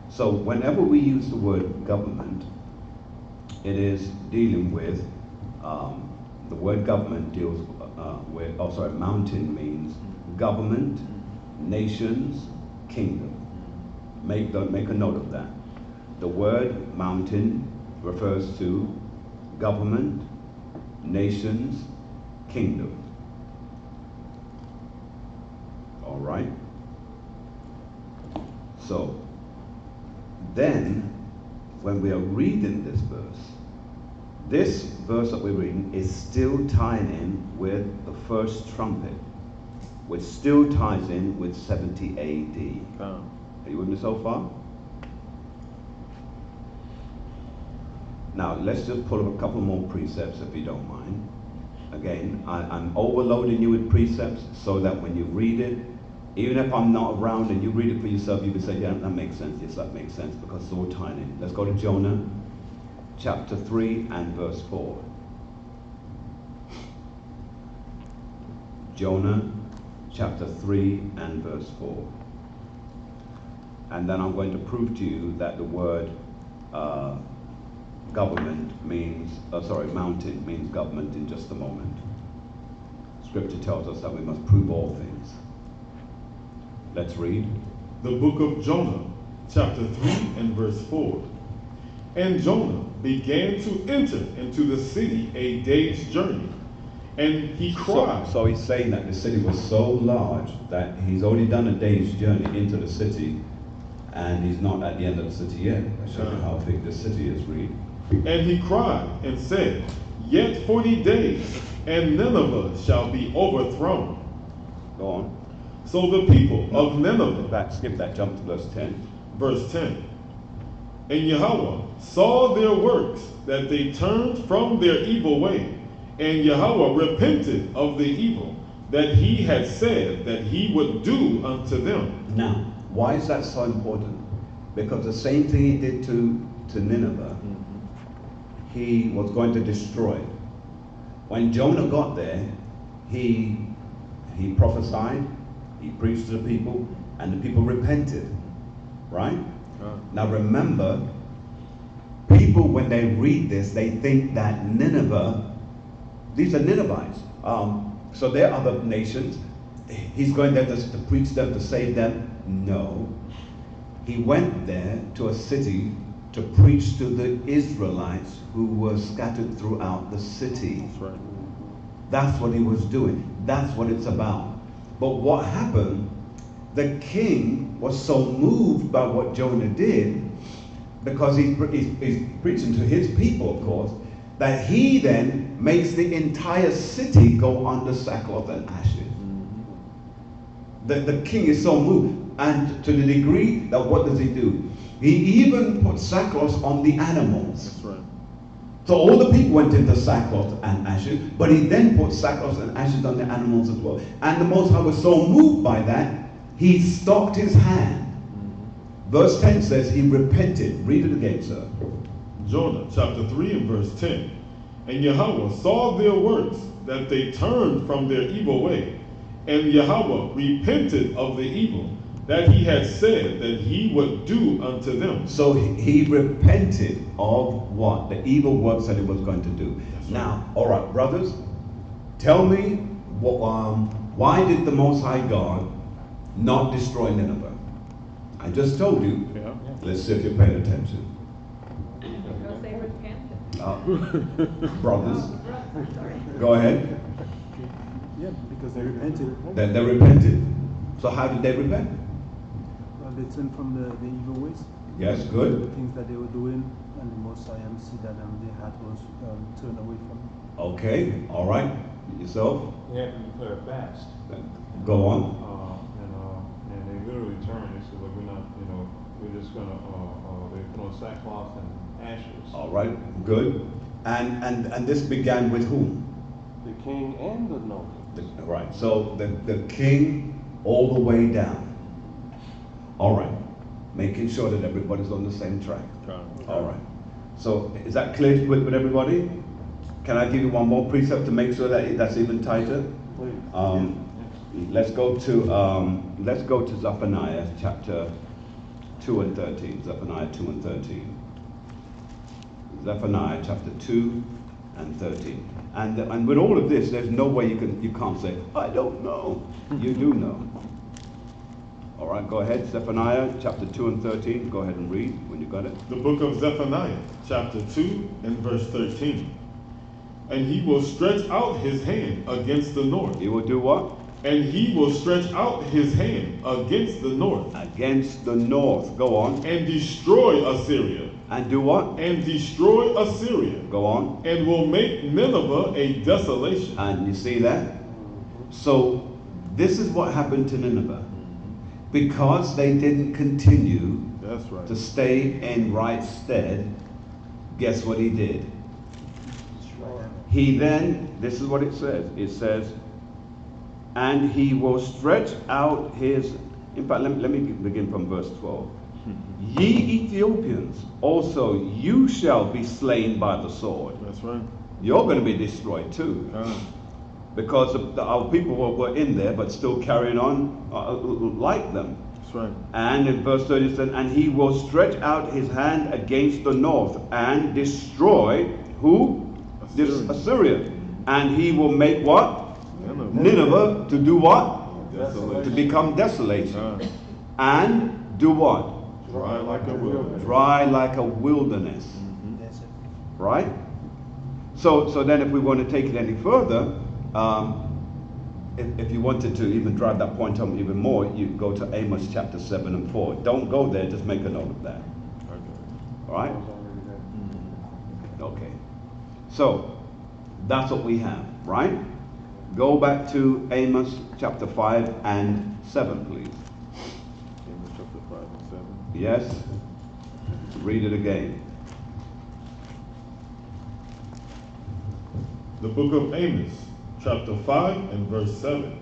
So whenever we use the word government, it is dealing with, the word government deals with, mountain means government, nations, kingdom. Make a note of that. The word mountain refers to government, nations, kingdom. All right? So, then, when we are reading this verse that we're reading is still tying in with the first trumpet, which still ties in with 70 AD. Are you with me so far? Now, let's just pull up a couple more precepts if you don't mind. Again, I'm overloading you with precepts so that when you read it, even if I'm not around and you read it for yourself, you can say, yeah, that makes sense. Yes, that makes sense because it's all tying in. Let's go to Jonah chapter 3 and verse 4. Jonah chapter 3 and verse 4. And then I'm going to prove to you that the word mountain means government in just a moment. Scripture tells us that we must prove all things. Let's read. The book of Jonah, chapter 3 and verse 4. And Jonah began to enter into the city a day's journey, and he cried. So he's saying that the city was so large that he's already done a day's journey into the city, and he's not at the end of the city yet. I show you how big this city is, read. And he cried and said, Yet 40 days, and Nineveh shall be overthrown. Go on. So the people of Nineveh. Skip that, jump to verse 10. Verse 10. And Yahweh saw their works, that they turned from their evil way, and Yahweh repented of the evil that he had said that he would do unto them. Now, why is that so important? because the same thing he did to Nineveh, he was going to destroy. When Jonah got there, he prophesied, he preached to the people, and the people repented, right? Now remember, people, when they read this, they think that Nineveh, these are Ninevites. So they're other nations. He's going there to preach them, to save them. No. He went there to a city to preach to the Israelites who were scattered throughout the city. That's right. That's what he was doing. That's what it's about. But what happened, the king was so moved by what Jonah did, because he's preaching to his people, of course, that he then makes the entire city go under sackcloth and ashes. The king is so moved, and to the degree that what does he do? He even put sackcloth on the animals. That's right. So all the people went into sackcloth and ashes, but he then put sackcloth and ashes on the animals as well. And the Most High was so moved by that, he stopped his hand. Verse 10 says he repented. Read it again, sir. Jonah chapter 3 and verse 10. And Yahweh saw their works, that they turned from their evil way. And Yahweh repented of the evil that he had said that he would do unto them. So he repented of what? The evil works that he was going to do. That's right. Now, all right, brothers, tell me, why did the Most High God not destroy Nineveh? I just told you. Yeah. Let's see if you're paying attention. Because they repented. Brothers, go ahead. Yeah, because they repented. Then they repented. So how did they repent? Well, they turned from the evil ways. Yes, The good. things that they were doing, and the Most High see that they had to turn away from. Okay, all right. Yourself? They had to declare a fast. Go on. And they literally turned. They said, look, we're not, we're just going to, they put on sackcloth and ashes. All right, good. And this began with whom? The king and the noble. Right, so the king all the way down. All right, making sure that everybody's on the same track. All right. So is that clear with everybody? Can I give you one more precept to make sure that that's even tighter? Please. Let's go to Zephaniah chapter 2 and 13. Zephaniah 2 and 13. Zephaniah chapter 2 and 13. And with all of this, there's no way you can't say, I don't know. You do know. All right, go ahead. Zephaniah chapter 2 and 13. Go ahead and read when you got it. The book of Zephaniah, chapter 2 and verse 13. And he will stretch out his hand against the north. He will do what? And he will stretch out his hand against the north. Against the north. Go on. And destroy Assyria. And do what? And destroy Assyria. Go on. And will make Nineveh a desolation. And you see that? So this is what happened to Nineveh. Because they didn't continue That's right. to stay in right stead, guess what he did? He then, this is what it says. It says, and he will stretch out his, in fact, let me begin from verse 12. Ye Ethiopians, also you shall be slain by the sword. That's right. You're going to be destroyed too. Because our people were in there, but still carrying on like them. That's right. And in verse 30 it says, and he will stretch out his hand against the north and destroy who? Assyria. And he will make what? Nineveh to do what? Desolation. To become desolation. And do what? Dry like a wilderness. Dry like a wilderness. Right? So then if we want to take it any further, if you wanted to even drive that point home even more, you go to Amos chapter 7 and 4. Don't go there, just make a note of that. All right? Okay. So, that's what we have, right? Go back to Amos chapter 5 and 7, please. Amos chapter 5 and 7. Yes? Read it again. The book of Amos, chapter 5 and verse 7.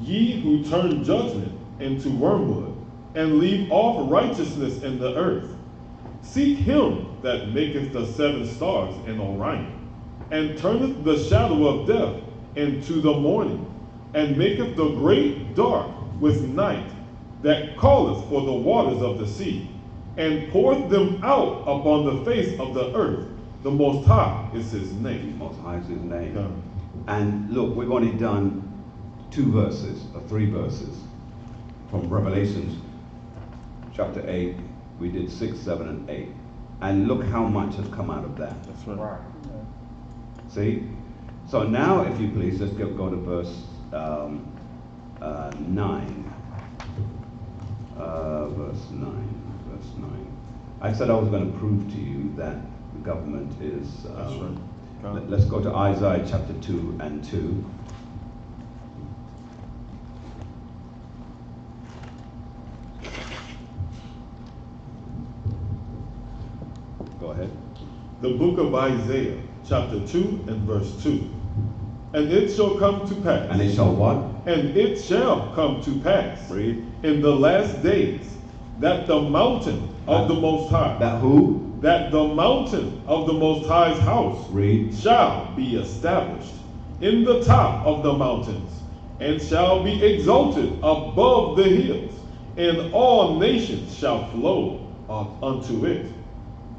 Ye who turn judgment into wormwood, and leave off righteousness in the earth. Seek him that maketh the 7 stars in Orion, and turneth the shadow of death into the morning, and maketh the great dark with night, that calleth for the waters of the sea, and poureth them out upon the face of the earth. The Most High is his name. Most High is his name. Yeah. And look, we've only done 2 verses, or 3 verses, from Revelations chapter 8. We did 6, 7, and 8. And look how much has come out of that. That's right. See? So now, if you please, let's go to verse 9. Verse 9. I said I was going to prove to you that the government is... That's right. Let's go to Isaiah chapter 2 and 2. Go ahead. The book of Isaiah, chapter 2 and verse 2. And it shall come to pass. And it shall what? And it shall come to pass. Read. In the last days, that the mountain of the Most High. That who? That the mountain of the Most High's house. Read. Shall be established in the top of the mountains, and shall be exalted above the hills, and all nations shall flow unto it.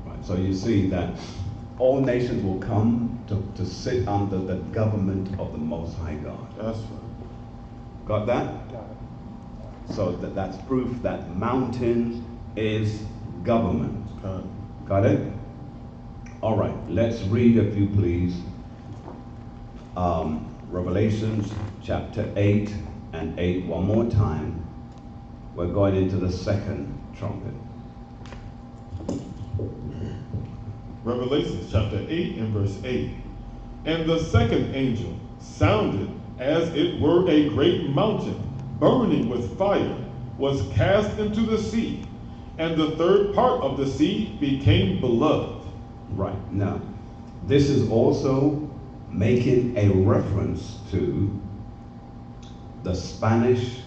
Right. So you see that all nations will come to sit under the government of the Most High God. That's right. Got that? So that's proof that mountains is government. Got it? All right, let's read, if you please, Revelations chapter 8 and 8 one more time. We're going into the 2nd trumpet. Revelation chapter 8 and verse 8. And the 2nd angel sounded as it were a great mountain, burning with fire, was cast into the sea, and the 3rd part of the sea became blood. Right, now, this is also making a reference to the Spanish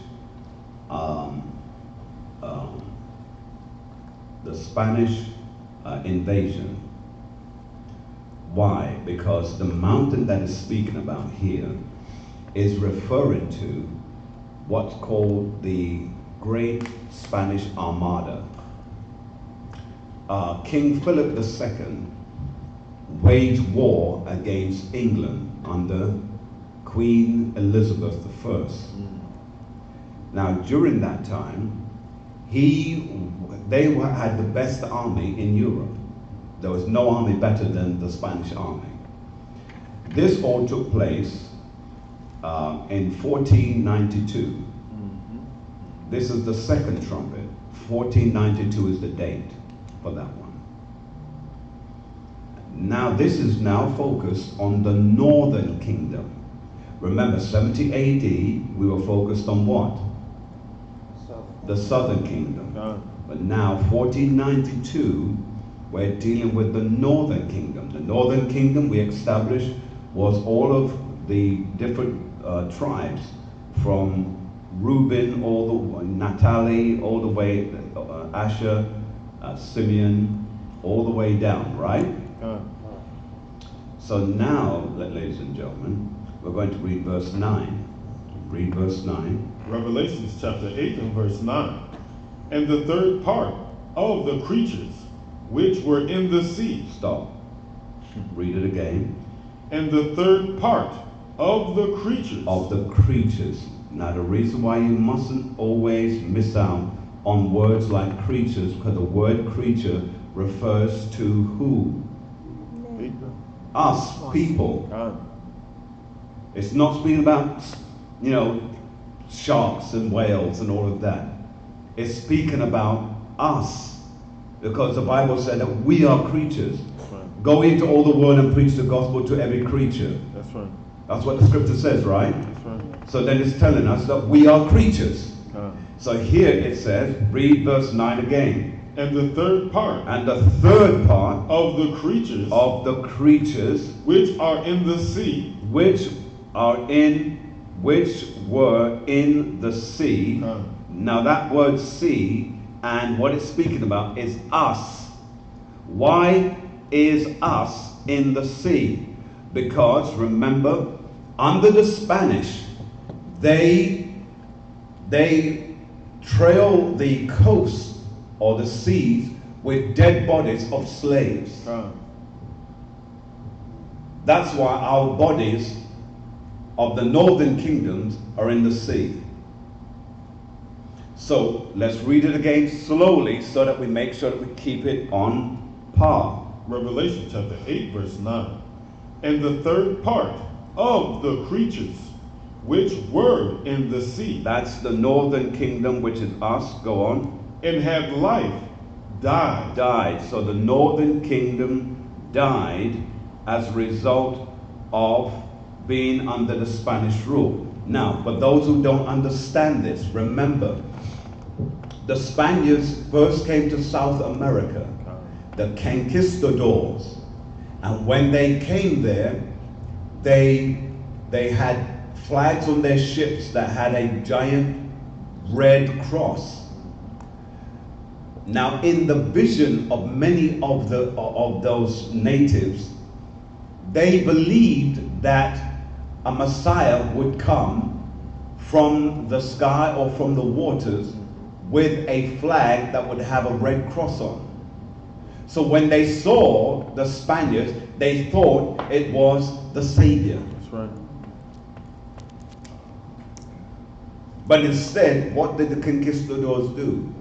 invasion. Why? Because the mountain that is speaking about here is referring to what's called the Great Spanish Armada. King Philip II waged war against England under Queen Elizabeth I. Now, during that time, they had the best army in Europe. There was no army better than the Spanish army. This all took place in 1492. This is the 2nd trumpet. 1492 is the date for that one. Now this is now focused on the northern kingdom. Remember, 70 AD, we were focused on what? The southern kingdom. But now, 1492, we're dealing with the northern kingdom. The northern kingdom, we established, was all of the different tribes, from Reuben, all the way, Naphtali, all the way, Asher, Simeon, all the way down, right? So now, ladies and gentlemen, we're going to read verse 9. Read verse 9. Revelation chapter 8 and verse 9. And the 3rd part of the creatures which were in the sea. Stop. Read it again. And the 3rd part of the creatures. Of the creatures. Now the reason why you mustn't always miss out on words like creatures, because the word creature refers to who? Us, people. It's not speaking about, sharks and whales and all of that. It's speaking about us, because the Bible said that we are creatures. Right. Go into all the world and preach the gospel to every creature. That's right. That's what the scripture says, right? That's right. So then it's telling us that we are creatures. So here it says, read verse 9 again. And the 3rd part. And the 3rd part of the creatures. Of the creatures. Which are in the sea. Which were in the sea. Now that word sea, and what it's speaking about is us. Why is us in the sea? Because remember, under the Spanish, they trail the coast or the seas with dead bodies of slaves. That's why our bodies of the northern kingdoms are in the sea. So let's read it again slowly so that we make sure that we keep it on par. Revelation chapter 8, verse 9. And the third part of the creatures which were in the sea. That's the northern kingdom, which is us. Go on. And had life, died. Died. So the northern kingdom died as a result of being under the Spanish rule. Now, for those who don't understand this, remember, the Spaniards first came to South America, the conquistadors, and when they came there, they had flags on their ships that had a giant red cross. Now, in the vision of many of those natives, they believed that a Messiah would come from the sky or from the waters with a flag that would have a red cross on. So when they saw the Spaniards, they thought it was the Savior. That's right. But instead, what did the conquistadors do?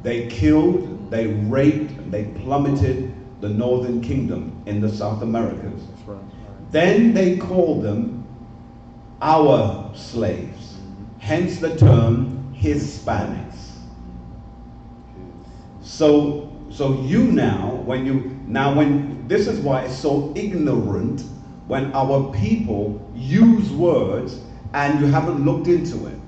They killed, they raped, and they plummeted the northern kingdom in the South Americas. That's right. Then they called them our slaves. Hence the term Hispanics. So you now, when this is why it's so ignorant when our people use words and you haven't looked into it.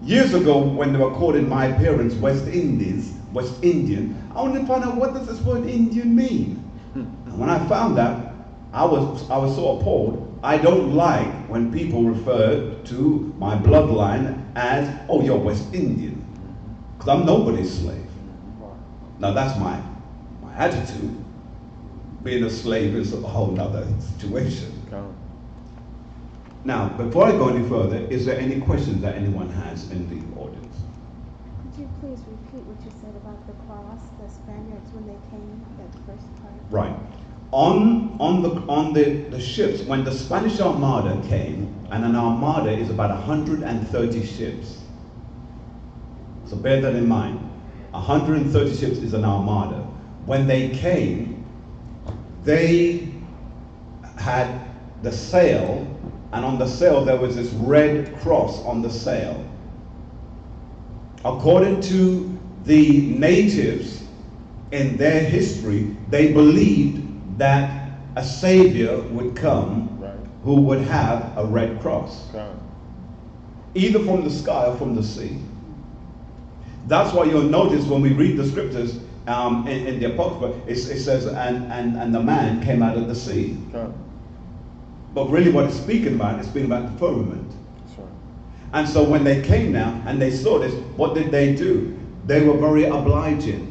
Years ago, when they were calling my parents West Indian, I wanted to find out, what does this word Indian mean? And when I found out, I was so appalled. I don't like when people refer to my bloodline as, oh, you're West Indian, because I'm nobody's slave. Now that's my attitude. Being a slave is a whole other situation. Now, before I go any further, is there any questions that anyone has in the audience? Could you please repeat what you said about the cross, the Spaniards when they came, that first part? Right. On the ships, when the Spanish Armada came, and an Armada is about 130 ships. So bear that in mind. 130 ships is an Armada. When they came, they had the sail, and on the sail there was this red cross on the sail. According to the natives in their history, they believed that a savior would come who would have a red cross, either from the sky or from the sea. That's why you'll notice when we read the scriptures in the Apocrypha, it says, and the man came out of the sea. But really what it's speaking about, it's speaking about the firmament. And so when they came now and they saw this, what did they do? They were very obliging.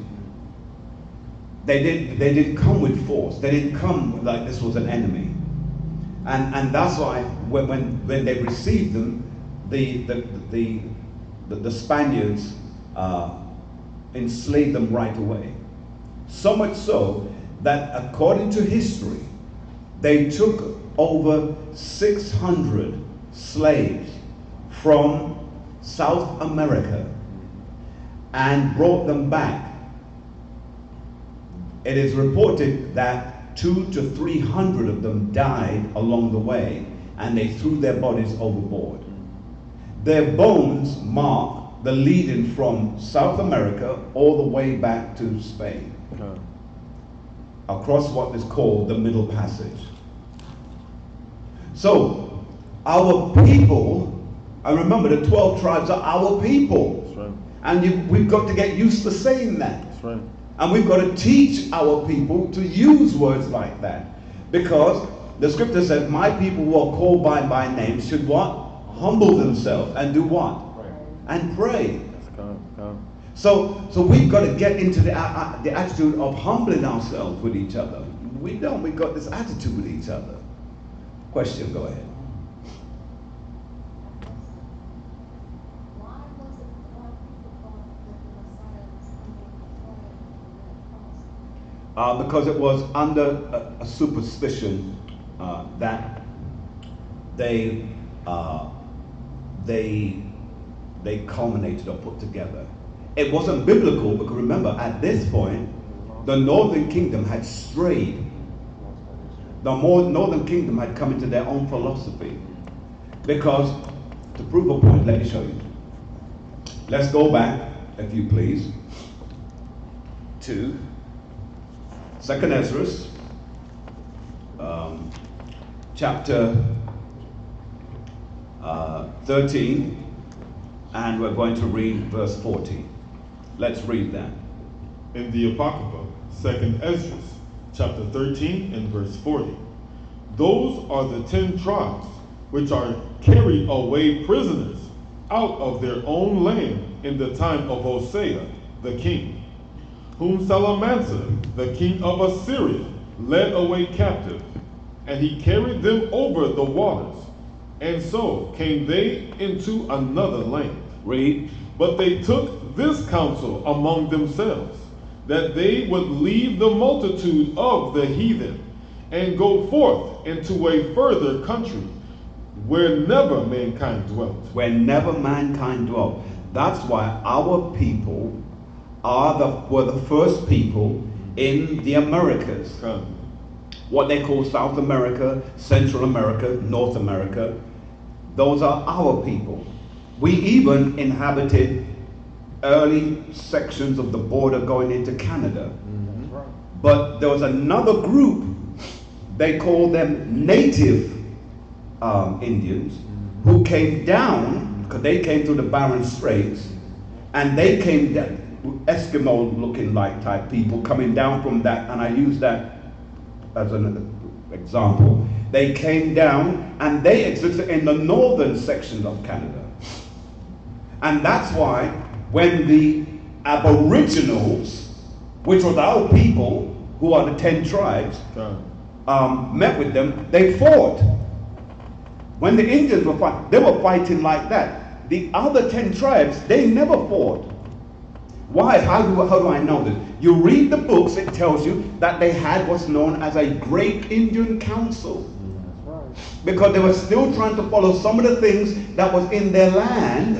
They didn't come with force. They didn't come like this was an enemy. And that's why when they received them, the Spaniards enslaved them right away. So much so that according to history, they took over 600 slaves from South America and brought them back. It is reported that 200 to 300 of them died along the way, and they threw their bodies overboard. Their bones mark the leading from South America all the way back to Spain, across what is called the Middle Passage. So, our people, and remember the 12 tribes are our people. That's right. And we've got to get used to saying that. That's right. And we've got to teach our people to use words like that. Because the scripture says, my people who are called by my name should what? Humble themselves and do what? and pray. Come. So we've got to get into the attitude of humbling ourselves with each other. We don't. We've got this attitude with each other. Question, go ahead. Why was it why people thought that the Messiah was coming Because it was under a superstition that they culminated or put together. It wasn't biblical because remember, at this point, the northern kingdom had strayed. The northern kingdom had come into their own philosophy. Because, to prove a point, let me show you. Let's go back, if you please, to 2nd Ezra, chapter 13, and we're going to read verse 14. Let's read that. In the Apocrypha, 2nd Ezra, chapter 13 and verse 40. Those are the 10 tribes which are carried away prisoners out of their own land in the time of Hosea the king, whom Salmanasar the king of Assyria led away captive, and he carried them over the waters, and so came they into another land. Read. But they took this counsel among themselves, that they would leave the multitude of the heathen, and go forth into a further country, where never mankind dwelt. Where never mankind dwelt. That's why our people were the first people in the Americas. What they call South America, Central America, North America. Those are our people. We even inhabited early sections of the border going into Canada. But there was another group, they call them native Indians, who came down, because they came through the Barren Straits, and they came down, Eskimo looking like type people coming down from that, and I use that as an example. They came down and they existed in the northern section of Canada. And that's why when the Aboriginals, which was our people, who are the 10 tribes, met with them, they fought. When the Indians were fighting, they were fighting like that. The other 10 tribes, they never fought. Why? How do I know this? You read the books, it tells you that they had what's known as a Great Indian Council. Because they were still trying to follow some of the things that was in their land,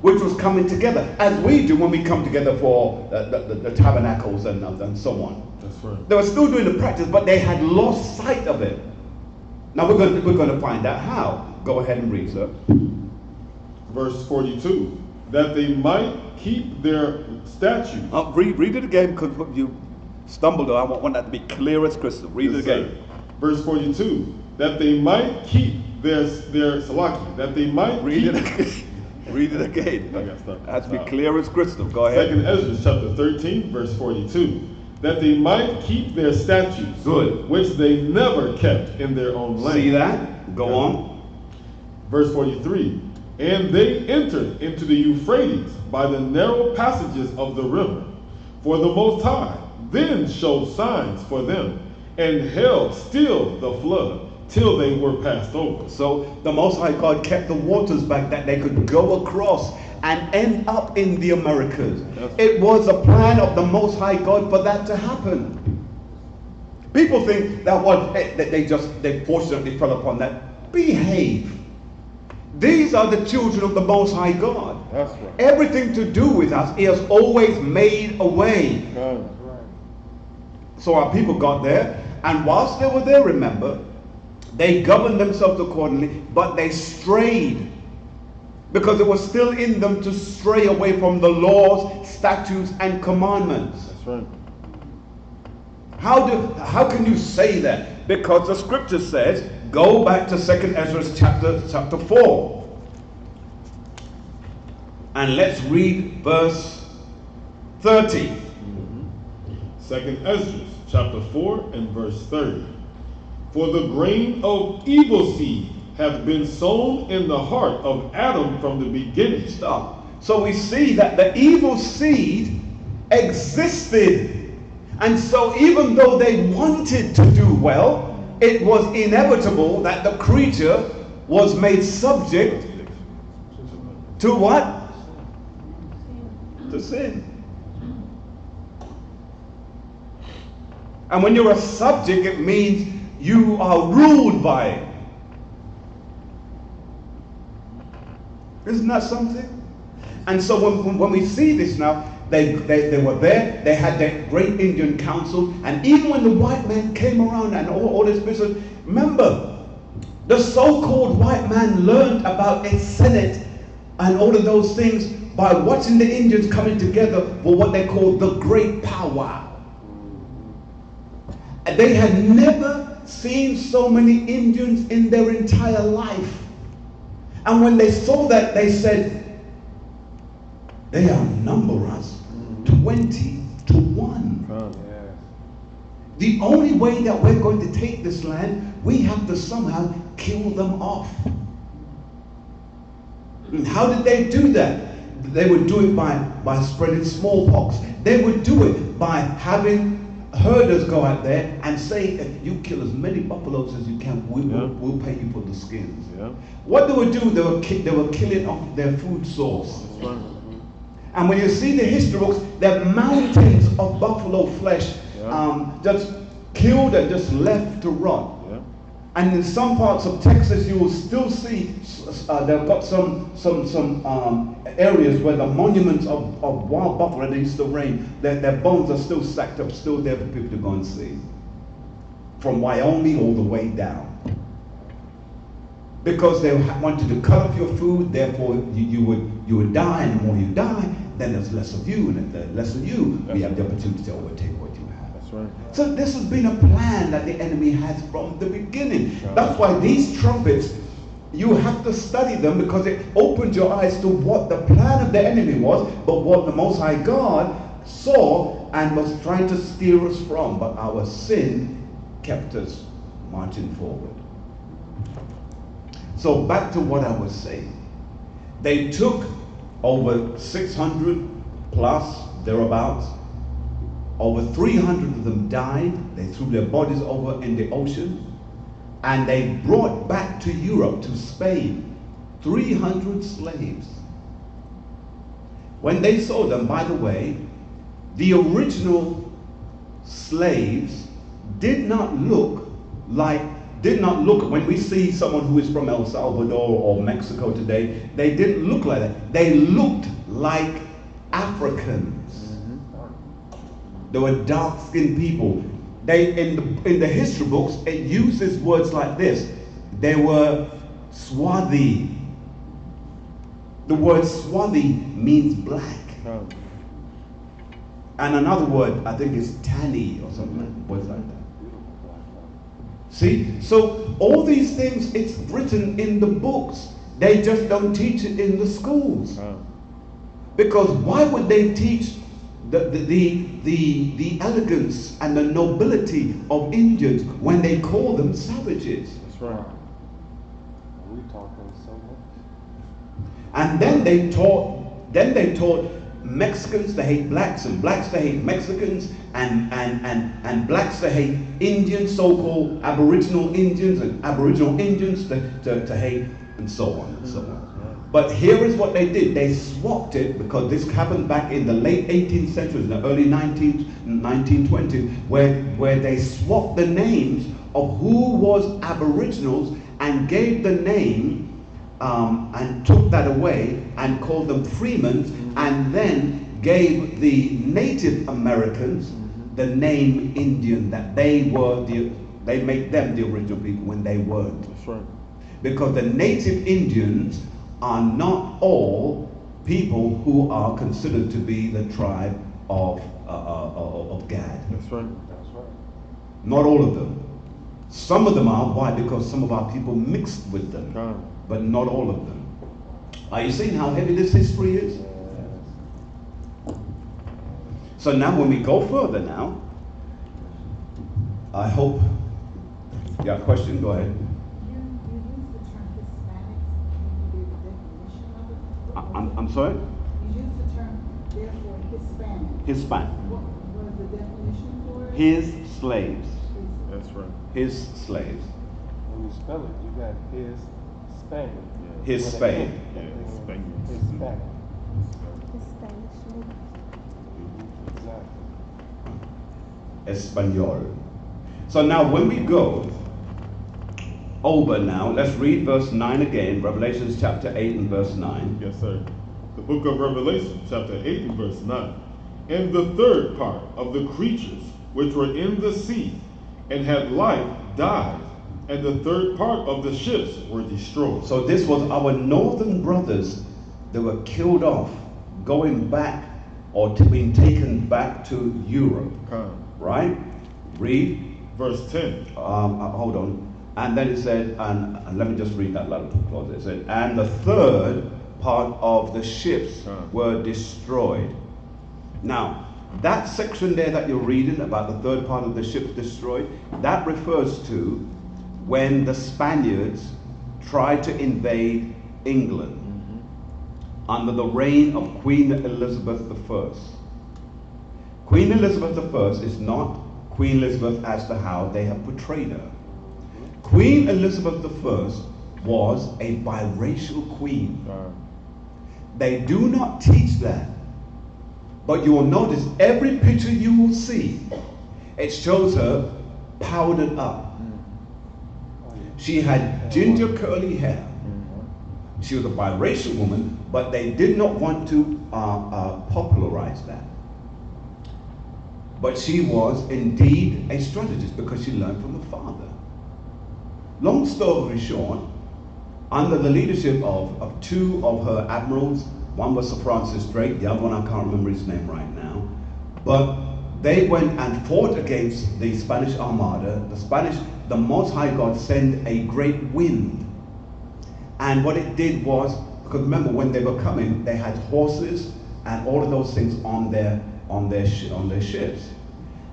which was coming together, as we do when we come together for the tabernacles and so on. That's right. They were still doing the practice, but they had lost sight of it. Now we're going to find out how. Go ahead and read, sir. Verse 42, that they might keep their statutes. Read it again, because you stumbled. I want that to be clear as crystal. Read it again. Verse 42, that they might keep their salaki, that they might read it again. Read it again. It has to be clear as crystal. Go ahead. 2nd Ezra chapter 13, verse 42, that they might keep their statutes, good, which they never kept in their own land. See that? Go on. Verse 43, and they entered into the Euphrates by the narrow passages of the river, for the Most High then showed signs for them, and held still the flood till they were passed over. So the Most High God kept the waters back that they could go across and end up in the Americas. It was a plan of the Most High God for that to happen. People think that they fortunately fell upon that. Behave. These are the children of the Most High God. That's right. Everything to do with us, He has always made a way. That's right. So our people got there, and whilst they were there, remember, they governed themselves accordingly, but they strayed. Because it was still in them to stray away from the laws, statutes, and commandments. That's right. How can you say that? Because the scripture says, go back to 2nd Ezra chapter 4. And let's read verse 30. 2nd Ezra chapter 4 and verse 30. For the grain of evil seed hath been sown in the heart of Adam from the beginning. Stop. So we see that the evil seed existed. And so even though they wanted to do well, it was inevitable that the creature was made subject to what? To sin. And when you're a subject, it means you are ruled by it. Isn't that something? And so when we see this now, they were there, they had their great Indian council, and even when the white man came around and all this business, remember, the so-called white man learned about a Senate and all of those things by watching the Indians coming together for what they called the Great Powwow. And they had never seen so many Indians in their entire life. And when they saw that, they said, they outnumber us 20 to 1. The only way that we're going to take this land, we have to somehow kill them off. And how did they do that? They would do it by spreading smallpox. They would do it by having herders go out there and say, if you kill as many buffaloes as you can, we'll pay you for the skins. What they would do, they were killing off their food source. And when you see the history books, there are mountains of buffalo flesh just killed and just left to rot. And in some parts of Texas, you will still see they've got some areas where the monuments of wild buffalo that used to reign, their bones are still stacked up, still there for people to go and see. From Wyoming all the way down. Because they wanted to cut off your food, therefore you would die, and the more you die, then there's less of you, and if there's less of you, we have the opportunity to overtake what you have. That's right. So this has been a plan that the enemy has from the beginning. That's why these trumpets, you have to study them, because it opens your eyes to what the plan of the enemy was, but what the Most High God saw and was trying to steer us from. But our sin kept us marching forward. So back to what I was saying. They took over 600 plus, thereabouts. Over 300 of them died. They threw their bodies over in the ocean. And they brought back to Europe, to Spain, 300 slaves. When they saw them, by the way, the original slaves did not look, when we see someone who is from El Salvador or Mexico today, they didn't look like that. They looked like Africans. They were dark-skinned people. They, in the history books, it uses words like this. They were swarthy. The word swarthy means black. And another word, I think, is tanny or something, words like that. See? So all these things, it's written in the books. They just don't teach it in the schools. Because why would they teach the elegance and the nobility of Indians when they call them savages? That's right. We talking so much. And then they taught Mexicans to hate blacks, and blacks to hate Mexicans, and blacks to hate Indians, so-called Aboriginal Indians, and Aboriginal Indians to hate, and so on and so on. But here is what they did. They swapped it, because this happened back in the late 18th century, in the early 1920s, where they swapped the names of who was Aboriginals and gave the name and took that away and called them Freemans, and then gave the Native Americans the name Indian, that they made them the original people when they weren't. That's right. Because the native Indians are not all people who are considered to be the tribe of Gad. That's right. That's right. Not all of them. Some of them are. Why? Because some of our people mixed with them. But not all of them. Are you seeing how heavy this history is? So now when we go further now, I hope, yeah, question, go ahead. You use the term Hispanics. Can you give a definition of it? I'm sorry? therefore Hispanic. Hispanic. What was the definition for it? His slaves. That's right. His slaves. When you spell it, you got his Spaniard. His With an Spain. N at the end. Spaniards. Hispanic. The Spanish lady. Exactly. Espanol. So now when we go over now, let's read verse 9 again, Revelation chapter 8 and verse 9. Yes, sir. The book of Revelation, chapter 8 and verse 9. And the third part of the creatures which were in the sea and had life died, and the third part of the ships were destroyed. So this was our northern brothers that were killed off, going back or being taken back to Europe. Right? Read. Verse 10. Hold on. And then it said, and let me just read that little clause. It said, and the third part of the ships were destroyed. Now, that section there that you're reading about the third part of the ships destroyed, that refers to when the Spaniards tried to invade England under the reign of Queen Elizabeth I. Queen Elizabeth I is not Queen Elizabeth as to how they have portrayed her. Queen Elizabeth I was a biracial queen. They do not teach that. But you will notice every picture you will see, it shows her powdered up. She had ginger curly hair. She was a biracial woman, but they did not want to popularize that. But she was indeed a strategist because she learned from her father. Long story short, under the leadership of two of her admirals, one was Sir Francis Drake, the other one I can't remember his name right now, but they went and fought against the Spanish Armada. The Most High God sent a great wind. And what it did was, because remember when they were coming, they had horses and all of those things on their ships.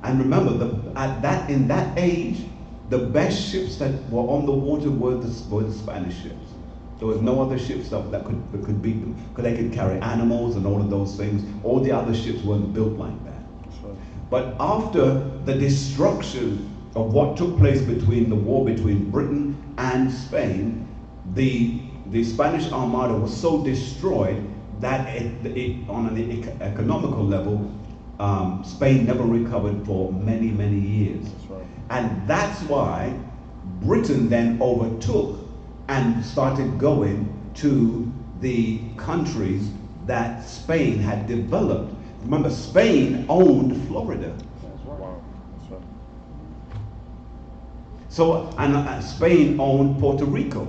And remember, in that age, the best ships that were on the water were the Spanish ships. There was no other ships that could beat them, because they could carry animals and all of those things. All the other ships weren't built like that. Right. But after the destruction of what took place between the war between Britain and Spain, the Spanish Armada was so destroyed that on an economical level, Spain never recovered for many, many years. That's right. And that's why Britain then overtook and started going to the countries that Spain had developed. Remember, Spain owned Florida. That's right. Wow. That's right. So, and Spain owned Puerto Rico.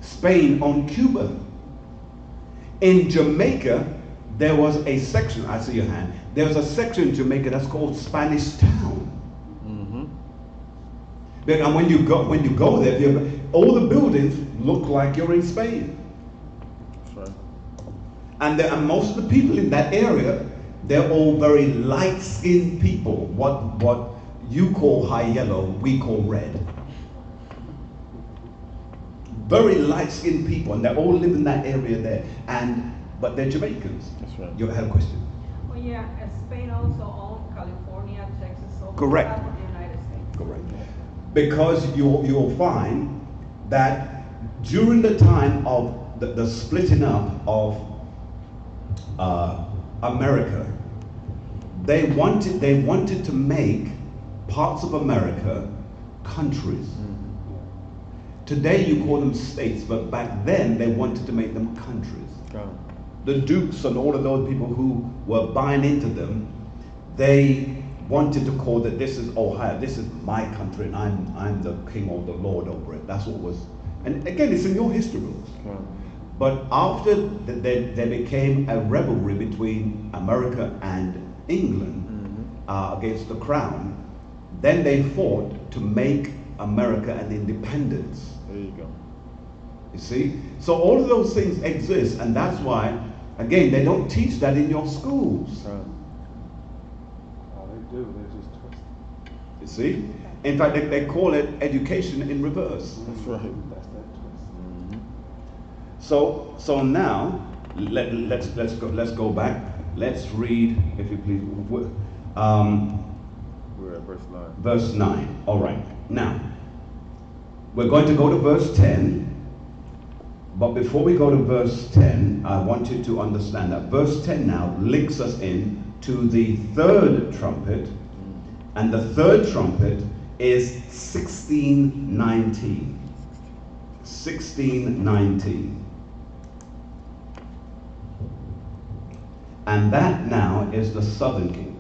Spain owned Cuba. In Jamaica, there was a section, I see your hand, there was a section in Jamaica that's called Spanish Town. And when you go there, all the buildings look like you're in Spain. That's right. And most of the people in that area, they're all very light-skinned people. What you call high yellow, we call red. Very light-skinned people, and they all live in that area there. But they're Jamaicans. That's right. You had a question? Well, yeah, Spain also owned California, Texas, so correct. Half of the United States. Correct. Because you'll find that during the time of the splitting up of America, they wanted to make parts of America countries. Today you call them states, but back then they wanted to make them countries. The dukes and all of those people who were buying into them, they wanted to call that this is Ohio, this is my country, and I'm the king or the lord over it. That's what was, and again, it's in your history books. But after there became a rivalry between America and England against the crown, then they fought to make America an independence. There you go. You see? So all of those things exist, and that's why, again, they don't teach that in your schools. They do, they just twist it. You see? In fact, they call it education in reverse. That's right. That's that twist. So now, let's go back. Let's read, if you please. We're at verse 9. Verse 9. All right. Now, we're going to go to verse 10. But before we go to verse 10, I want you to understand that verse 10 now links us in to the third trumpet. And the third trumpet is 1619. 1619. And that now is the southern kingdom.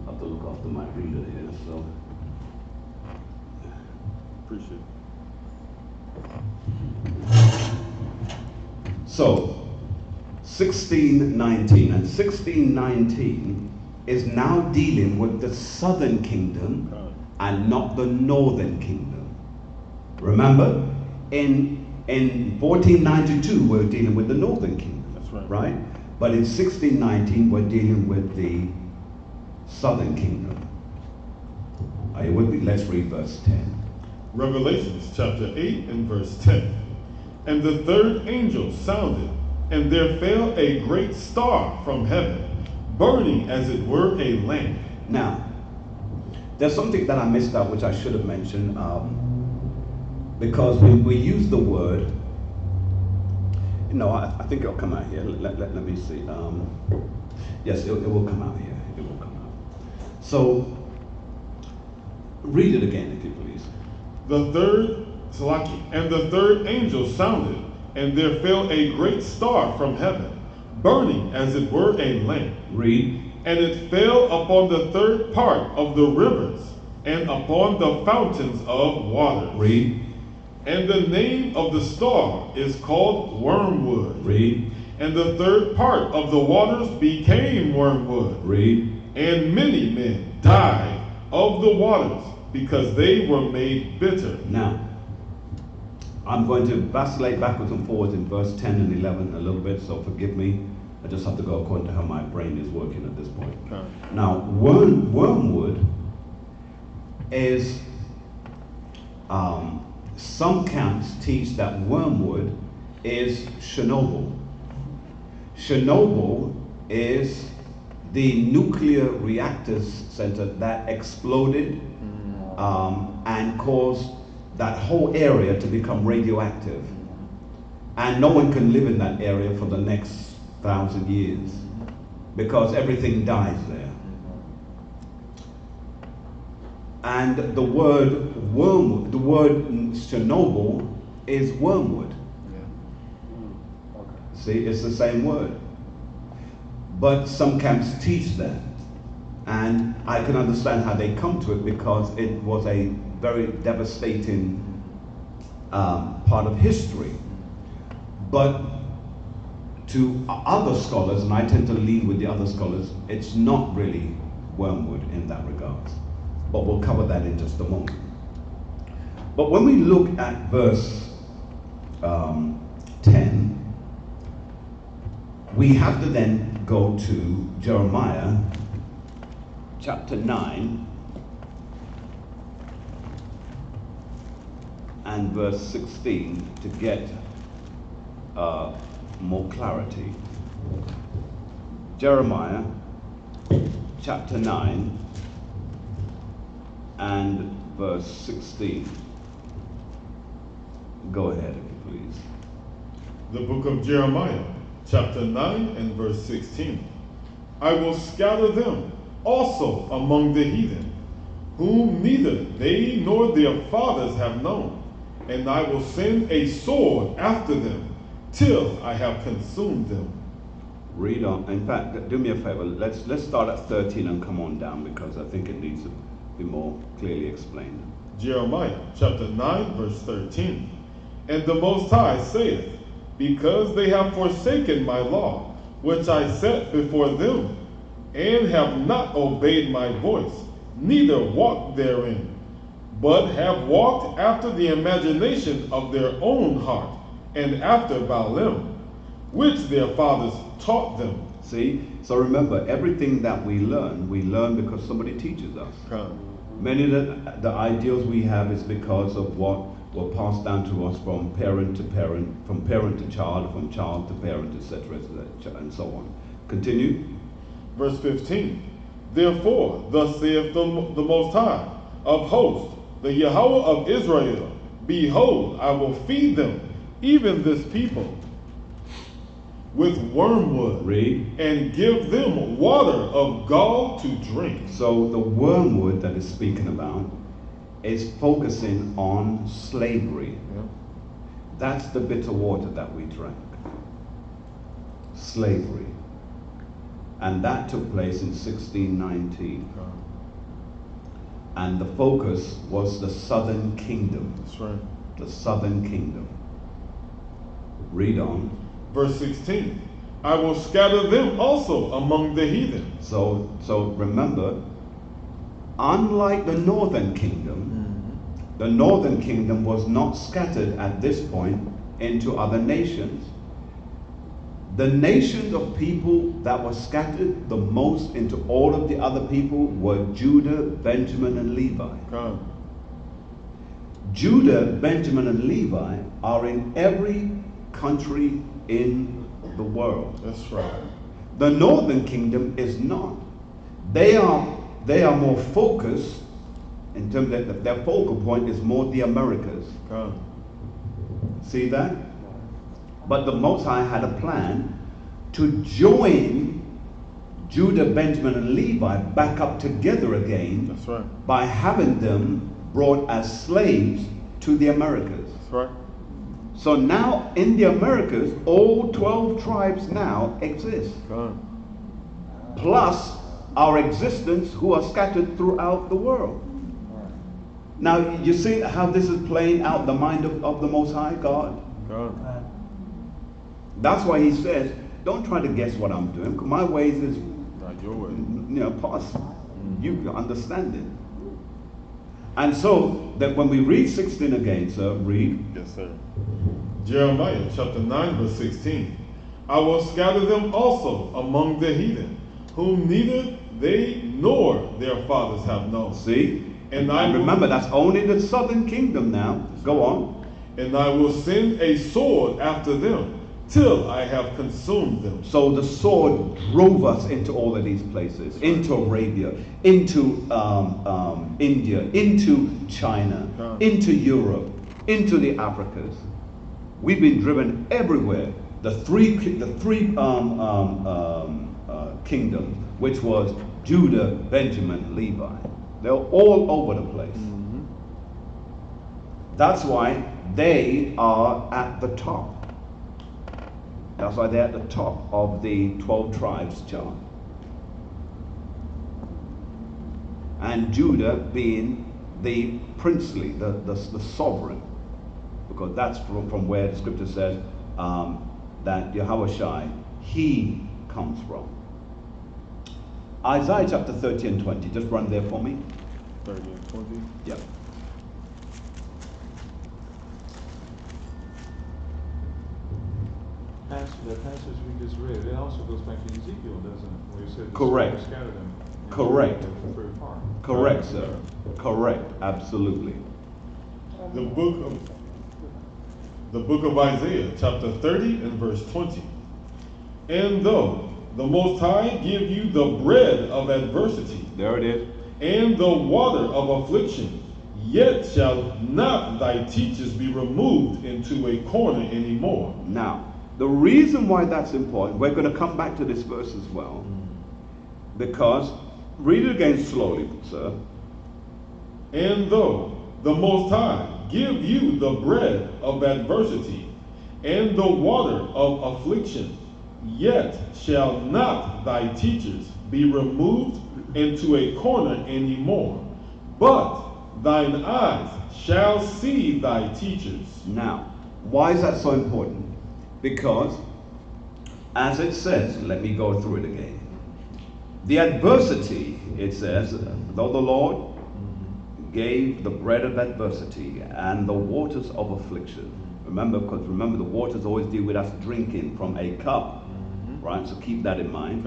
I have to look after my reader here, so. Appreciate it. So, 1619, and 1619 is now dealing with the southern kingdom and not the northern kingdom. Remember, in 1492 we're dealing with the northern kingdom. That's right. Right? But in 1619 we're dealing with the southern kingdom. Are you with me? Let's read verse 10. Revelations chapter 8 and verse 10. And the third angel sounded, and there fell a great star from heaven, burning as it were a lamp. Now, there's something that I missed out which I should have mentioned, because we use the word, I think it'll come out here. Let me see. Yes, it will come out here. It will come out. So, read it again, if you please. And the third angel sounded, and there fell a great star from heaven, burning as it were a lamp. Read. And it fell upon the third part of the rivers, and upon the fountains of water. Read. And the name of the star is called Wormwood. Read. And the third part of the waters became wormwood. Read. And many men died of the waters, because they were made bitter. Now, I'm going to vacillate backwards and forwards in verse 10 and 11 a little bit, so forgive me. I just have to go according to how my brain is working at this point. Okay. Now, wormwood is, some camps teach that wormwood is Chernobyl. Chernobyl is the nuclear reactors center that exploded and caused that whole area to become radioactive. And no one can live in that area for the next 1,000 years because everything dies there. And the word wormwood, the word Chernobyl is wormwood. See, it's the same word. But some camps teach that. And I can understand how they come to it because it was a very devastating part of history. But to other scholars, and I tend to lean with the other scholars, it's not really wormwood in that regard. But we'll cover that in just a moment. But when we look at verse 10, we have to then go to Jeremiah chapter 9 and verse 16 to get more clarity. Jeremiah chapter 9 and verse 16. Go ahead, if you please. The book of Jeremiah, chapter 9 and verse 16. I will scatter them also among the heathen, whom neither they nor their fathers have known, and I will send a sword after them, till I have consumed them. Read on. In fact, do me a favor. Let's start at 13 and come on down because I think it needs to be more clearly explained. Jeremiah chapter 9 verse 13. And the Most High saith, because they have forsaken my law, which I set before them, and have not obeyed my voice, neither walked therein, but have walked after the imagination of their own heart, and after Baalim, which their fathers taught them. See? So remember, everything that we learn because somebody teaches us. Many of the ideals we have is because of what were passed down to us from parent to parent, from parent to child, from child to parent, etc., and so on. Continue. Verse 15. Therefore, thus saith the Most High of hosts, the Yahweh of Israel, behold, I will feed them, even this people, with wormwood. Read. And give them water of gall to drink. So the wormwood that is speaking about is focusing on slavery. Yeah. That's the bitter water that we drank. Slavery. And that took place in 1619. And the focus was the southern kingdom. That's right. The southern kingdom. Read on. Verse 16. I will scatter them also among the heathen. So remember, unlike the northern kingdom, the northern kingdom was not scattered at this point into other nations. The nations of people that were scattered the most into all of the other people were Judah, Benjamin, and Levi. Judah, Benjamin, and Levi are in every country in the world. That's right. The northern kingdom is not. They are more focused in terms of their focal point is more the Americas. See that? But the Most High had a plan to join Judah, Benjamin, and Levi back up together again. That's right. By having them brought as slaves to the Americas. That's right. So now in the Americas, all 12 tribes now exist. Plus our existence who are scattered throughout the world. Now you see how this is playing out the mind of the Most High God? That's why he says, don't try to guess what I'm doing, because my ways is not your way. Past. You understand it. And so that when we read 16 again, sir, read. Yes, sir. Jeremiah chapter 9, verse 16. I will scatter them also among the heathen, whom neither they nor their fathers have known. See? And remember, that's only the southern kingdom now. Go on. And I will send a sword after them, till I have consumed them. So the sword drove us into all of these places, into Arabia, into India, into China, into Europe, into the Africas. We've been driven everywhere. The three kingdoms, which was Judah, Benjamin, Levi. They're all over the place. That's why they are at the top. That's why they're at the top of the 12 tribes chart. And Judah being the princely, the sovereign. Because that's from where the scripture says that Yahweh, he comes from. Isaiah chapter 30 and 20. Just run there for me. 30 and 20? Yeah. The passage we just read, it also goes back to Ezekiel, doesn't it? Where you said correct. Scattered them. Correct. Very far. Correct, sir. Correct. Absolutely. The book of Isaiah, chapter 30 and verse 20. And though the Most High give you the bread of adversity, there it is, and the water of affliction, yet shall not thy teachers be removed into a corner anymore. Now, the reason why that's important, we're going to come back to this verse as well, because, read it again slowly, sir. And though the Most High give you the bread of adversity and the water of affliction, yet shall not thy teachers be removed into a corner anymore, but thine eyes shall see thy teachers. Now, why is that so important? Because, as it says, let me go through it again. The adversity, it says, though the Lord gave the bread of adversity and the waters of affliction. Remember, because remember, the waters always deal with us drinking from a cup, right? So keep that in mind.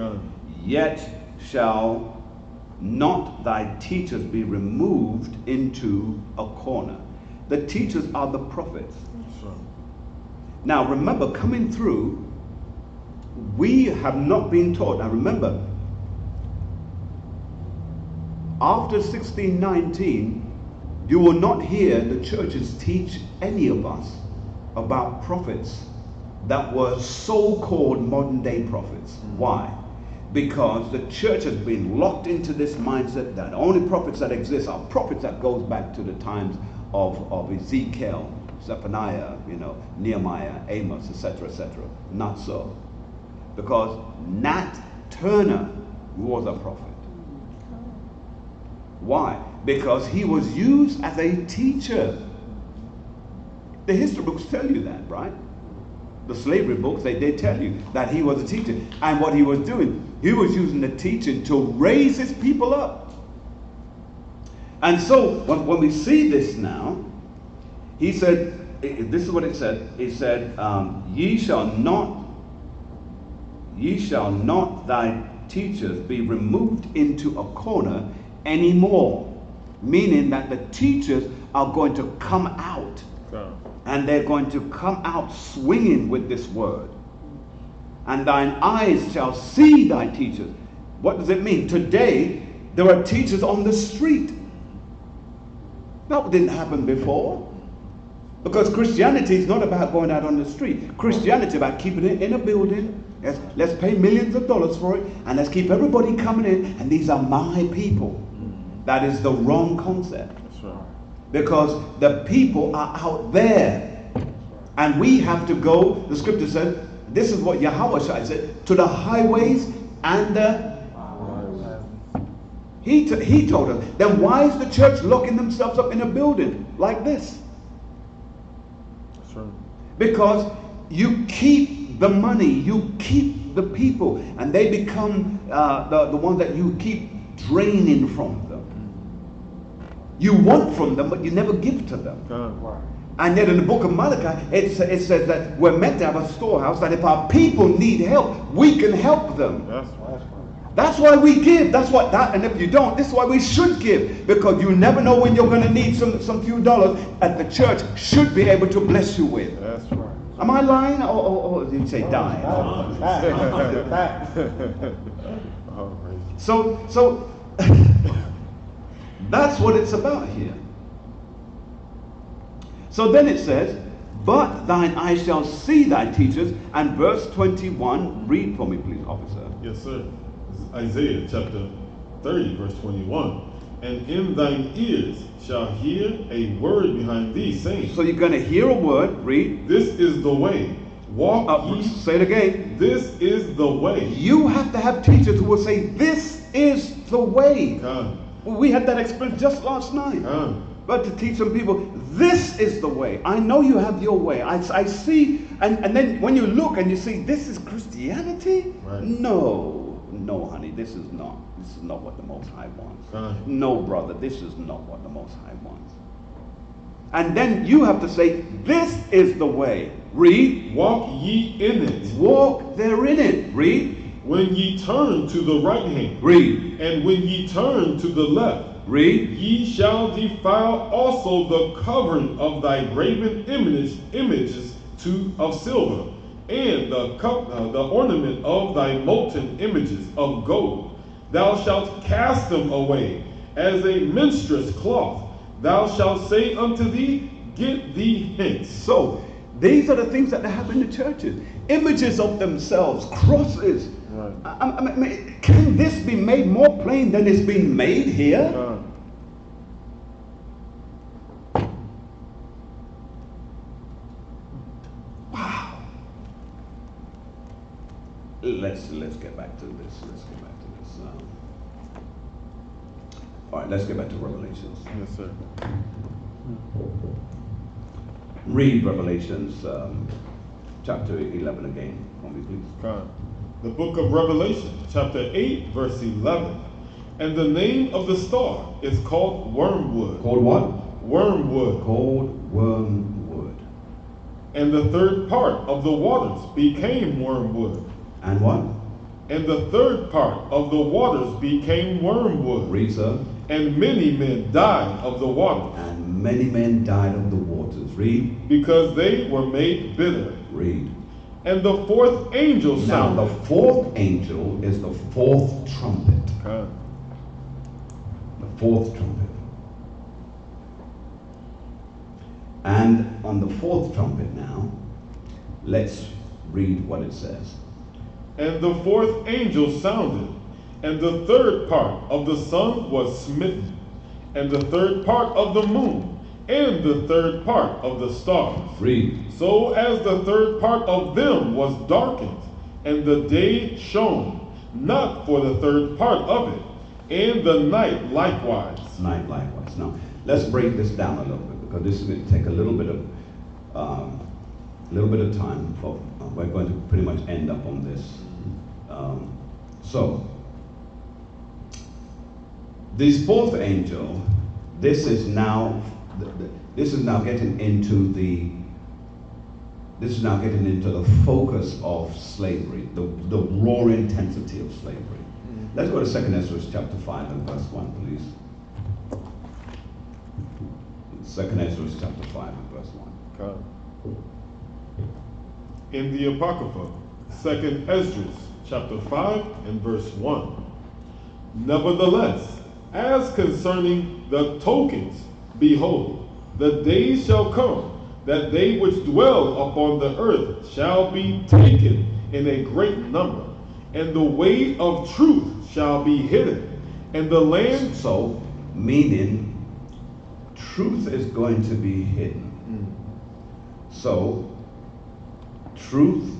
Yet shall not thy teachers be removed into a corner. The teachers are the prophets. Now remember, coming through, we have not been taught. Now remember, after 1619, you will not hear the churches teach any of us about prophets that were so-called modern day prophets. Why? Because the church has been locked into this mindset that the only prophets that exist are prophets that goes back to the times of Ezekiel, Zephaniah, Nehemiah, Amos, etc., etc. Not so. Because Nat Turner was a prophet. Why? Because he was used as a teacher. The history books tell you that, right? The slavery books, they tell you that he was a teacher. And what he was doing, he was using the teaching to raise his people up. And so, when we see this now, he said, this is what it said. It said, ye shall not thy teachers be removed into a corner anymore. Meaning that the teachers are going to come out. And they're going to come out swinging with this word. And thine eyes shall see thy teachers. What does it mean? Today, there are teachers on the street. That didn't happen before. Because Christianity is not about going out on the street. Christianity is about keeping it in a building. Let's pay millions of dollars for it. And let's keep everybody coming in. And these are my people. That is the wrong concept. That's right. Because the people are out there. And we have to go, the scripture said, this is what Yahweh said, to the highways and the... He told us, then why is the church locking themselves up in a building like this? That's right. Because you keep the money, you keep the people, and they become the ones that you keep draining from them. You want from them, but you never give to them. And yet in the book of Malachi, it says that we're meant to have a storehouse, that if our people need help, we can help them. That's why we give. And if you don't, this is why we should give. Because you never know when you're going to need some few dollars that the church should be able to bless you with. That's right. Am I lying? Or did you say dying? So that's what it's about here. So then it says, but thine eyes shall see thy teachers. And verse 21, read for me please, officer. Yes, sir. This is Isaiah chapter 30, verse 21. And in thine ears shall hear a word behind thee, saying. So you're going to hear a word, read. This is the way. Walk ye. Say it again. This is the way. You have to have teachers who will say, this is the way. We had that experience just last night. But to teach some people, this is the way. I know you have your way. I see, and then when you look and you see, this is Christianity? Right. No, honey, this is not what the Most High wants. No, brother, this is not what the Most High wants. And then you have to say, this is the way. Read. Walk ye in it. Walk therein it. Read. When ye turn to the right hand. Read. And when ye turn to the left. Read. Ye shall defile also the covering of thy graven images of silver, and the ornament of thy molten images of gold. Thou shalt cast them away as a minstrel's cloth. Thou shalt say unto thee, get thee hence. So these are the things that happen in the churches. Images of themselves, crosses. Right. I mean, can this be made more plain than it's been made here? Wow. Let's get back to this. All right, let's get back to Revelations. Yes, sir. Read Revelations chapter 11 again for me, please. The book of Revelation, chapter 8, verse 11. And the name of the star is called Wormwood. Called what? Wormwood. Called Wormwood. And the third part of the waters became wormwood. And what? And the third part of the waters became wormwood. Read, sir. and many men died of the water. And many men died of the waters. Read. Because they were made bitter. Read. And the fourth angel Now sounded. the fourth angel is the fourth trumpet. Okay. The fourth trumpet. And on the fourth trumpet now, let's read what it says. And the fourth angel sounded, and the third part of the sun was smitten, and the third part of the moon, and the third part of the stars. Read. So as the third part of them was darkened, and the day shone, not for the third part of it, and the night likewise. Night likewise. Now, let's break this down a little bit, because this is going to take a little bit of time. We're going to pretty much end up on this. So, this fourth angel, this is now getting into the focus of slavery, the raw intensity of slavery. Let's go to 2 Ezra chapter 5 and verse 1, please. 2 Ezra chapter 5 and verse 1. Okay. In the Apocrypha, 2 Ezra chapter 5 and verse 1. Nevertheless, as concerning the tokens, behold, the days shall come, that they which dwell upon the earth shall be taken in a great number, and the way of truth shall be hidden, and the land. So, meaning, truth is going to be hidden. So, truth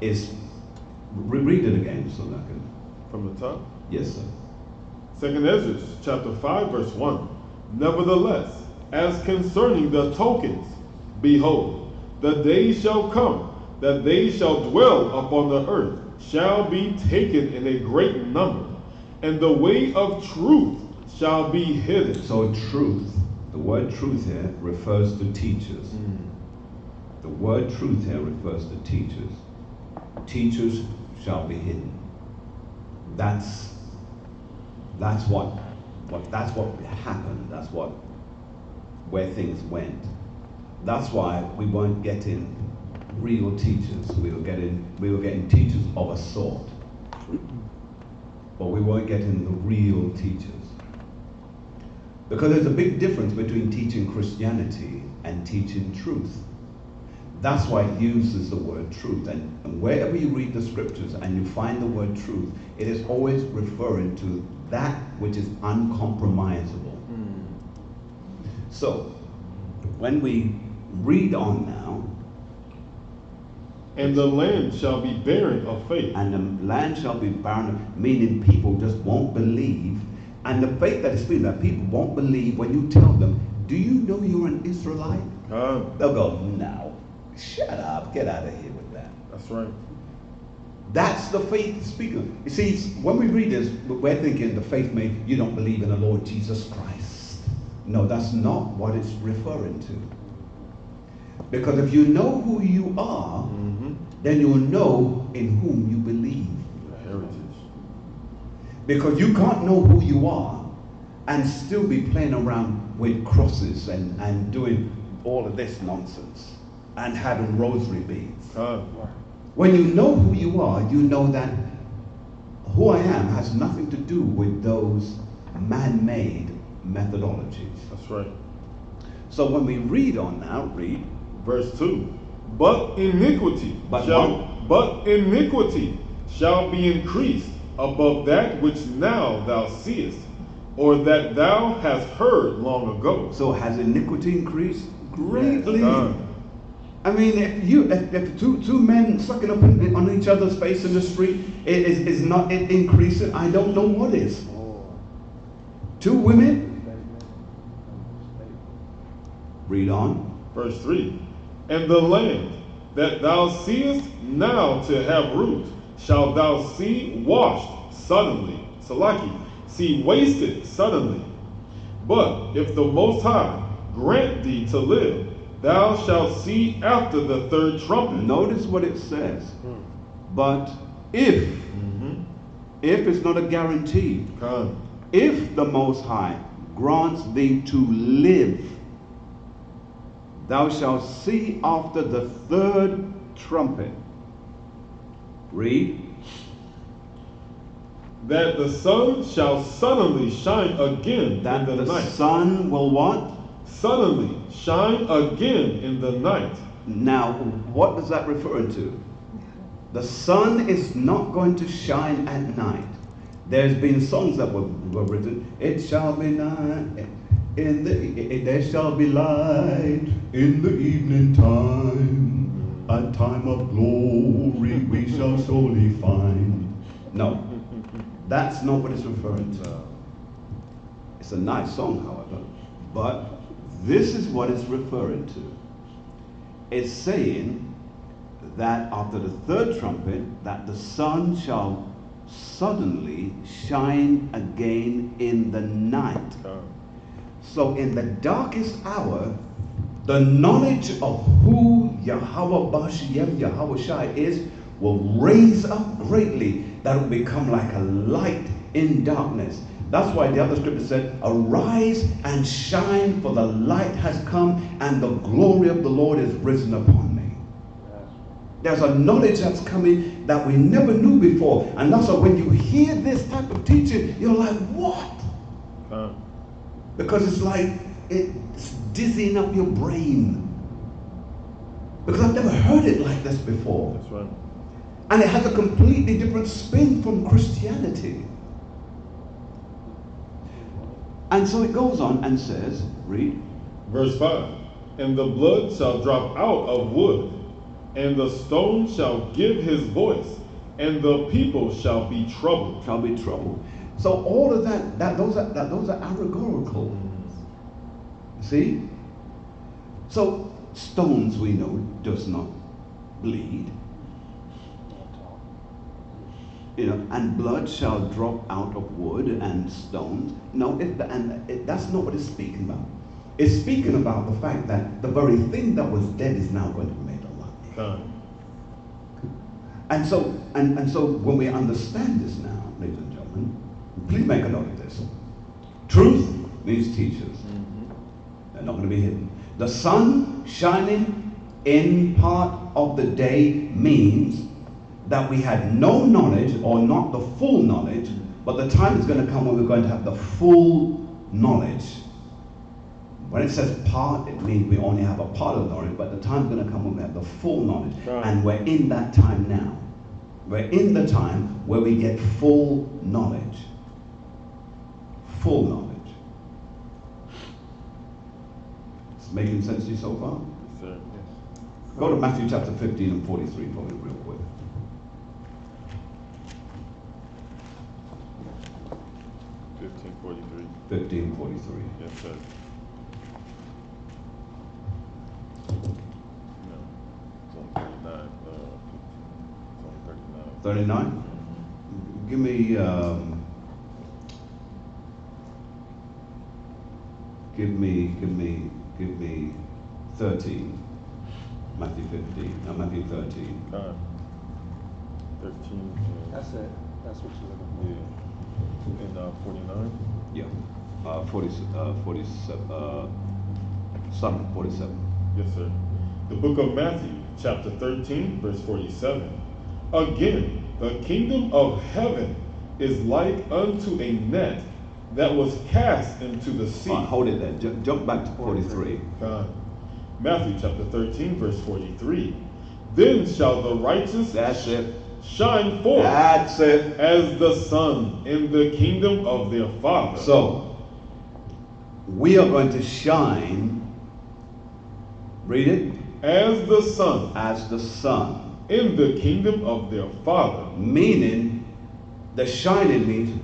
is, read it again so that I can. From the top? Yes, sir. 2 Ezra chapter 5 verse 1. Nevertheless, as concerning the tokens, behold, the days shall come, that they shall dwell upon the earth, shall be taken in a great number, and the way of truth shall be hidden. So truth, the word truth here refers to teachers. The word truth here refers to teachers. Teachers shall be hidden. That's what happened. That's where things went. That's why we weren't getting real teachers. We were getting teachers of a sort, but we weren't getting the real teachers. Because there's a big difference between teaching Christianity and teaching truth. That's why it uses the word truth. And wherever you read the scriptures and you find the word truth, it is always referring to that which is uncompromisable. So, when we read on now, and the land shall be barren of faith. And the land shall be barren, meaning people just won't believe. And the faith that is speaking, that people won't believe when you tell them, do you know you're an Israelite? They'll go, no, shut up, get out of here with that. That's right. That's the faith speaking. You see, when we read this, we're thinking the faith means you don't believe in the Lord Jesus Christ. No, that's not what it's referring to. Because if you know who you are, then you'll know in whom you believe. The heritage. Because you can't know who you are and still be playing around with crosses and doing all of this nonsense and having rosary beads. When you know who you are, you know that who I am has nothing to do with those man-made methodologies. That's right. So when we read on now, read verse 2. But iniquity shall be increased above that which now thou seest, or that thou hast heard long ago. So has iniquity increased? Greatly. Yes. I mean, if two men sucking up on each other's face in the street is not increasing, I don't know what is. Two women? Read on. Verse 3. And the land that thou seest now to have root, shalt thou see washed suddenly. Salaki, see wasted suddenly. But if the Most High grant thee to live, thou shalt see after the third trumpet. Notice what it says. But if is not a guarantee. if the Most High grants thee to live, thou shalt see after the third trumpet. Read. That the sun shall suddenly shine again That in the the night. sun will what? Suddenly shine again in the night. Now, what does that refer to? The sun is not going to shine at night. There's been songs that were written. It shall be night there shall be light in the evening time. A time of glory we shall surely find. No, that's not what it's referring to. It's a nice song, however, but this is what it's referring to. It's saying that after the third trumpet, that the sun shall suddenly shine again in the night. So in the darkest hour, the knowledge of who Yahweh Bashem, Yahweh Shai is, will raise up greatly. That will become like a light in darkness. That's why the other scripture said, arise and shine, for the light has come, and the glory of the Lord is risen upon me. There's a knowledge that's coming that we never knew before. And that's why when you hear this type of teaching, you're like, what? Because it's like, it's dizzying up your brain. Because I've never heard it like this before. That's right. And it has a completely different spin from Christianity. And so it goes on and says, read. Verse 5. And the blood shall drop out of wood, and the stone shall give his voice, and the people shall be troubled. Shall be troubled. So all of those are allegorical. See? So stones, we know, does not bleed. You know, and blood shall drop out of wood and stones. No, that's not what it's speaking about. It's speaking about the fact that the very thing that was dead is now going to be made alive. And so when we understand this now, ladies and gentlemen, please make a note of this. Truth means teachers. They're not going to be hidden. The sun shining in part of the day means that we had no knowledge, or not the full knowledge, but the time is going to come when we're going to have the full knowledge. When it says part, it means we only have a part of the knowledge, but the time is going to come when we have the full knowledge. Right. And we're in that time now. We're in the time where we get full knowledge. Full knowledge. It's making sense to you so far? Yes, sir. Yes. Go to Matthew chapter 15 and 43 for me real quick. 15:43. 15:43. Yes, sir. No, it's on 39. 39? Give me, give me 13. Matthew 15. No, Matthew 13. 13. That's it. That's what you're looking for. Yeah. And 49. Yeah. 47. Psalm 47. Yes, sir. The book of Matthew, chapter 13, verse 47. Again, the kingdom of heaven is like unto a net that was cast into the sea. Hold it there. Jump back to 43. Matthew chapter 13, verse 43. Then shall the righteous That's it. shine forth That's it. as the sun in the kingdom of their Father. So, we are going to shine, read it, As the sun as the sun. in the kingdom of their Father. Meaning, the shining means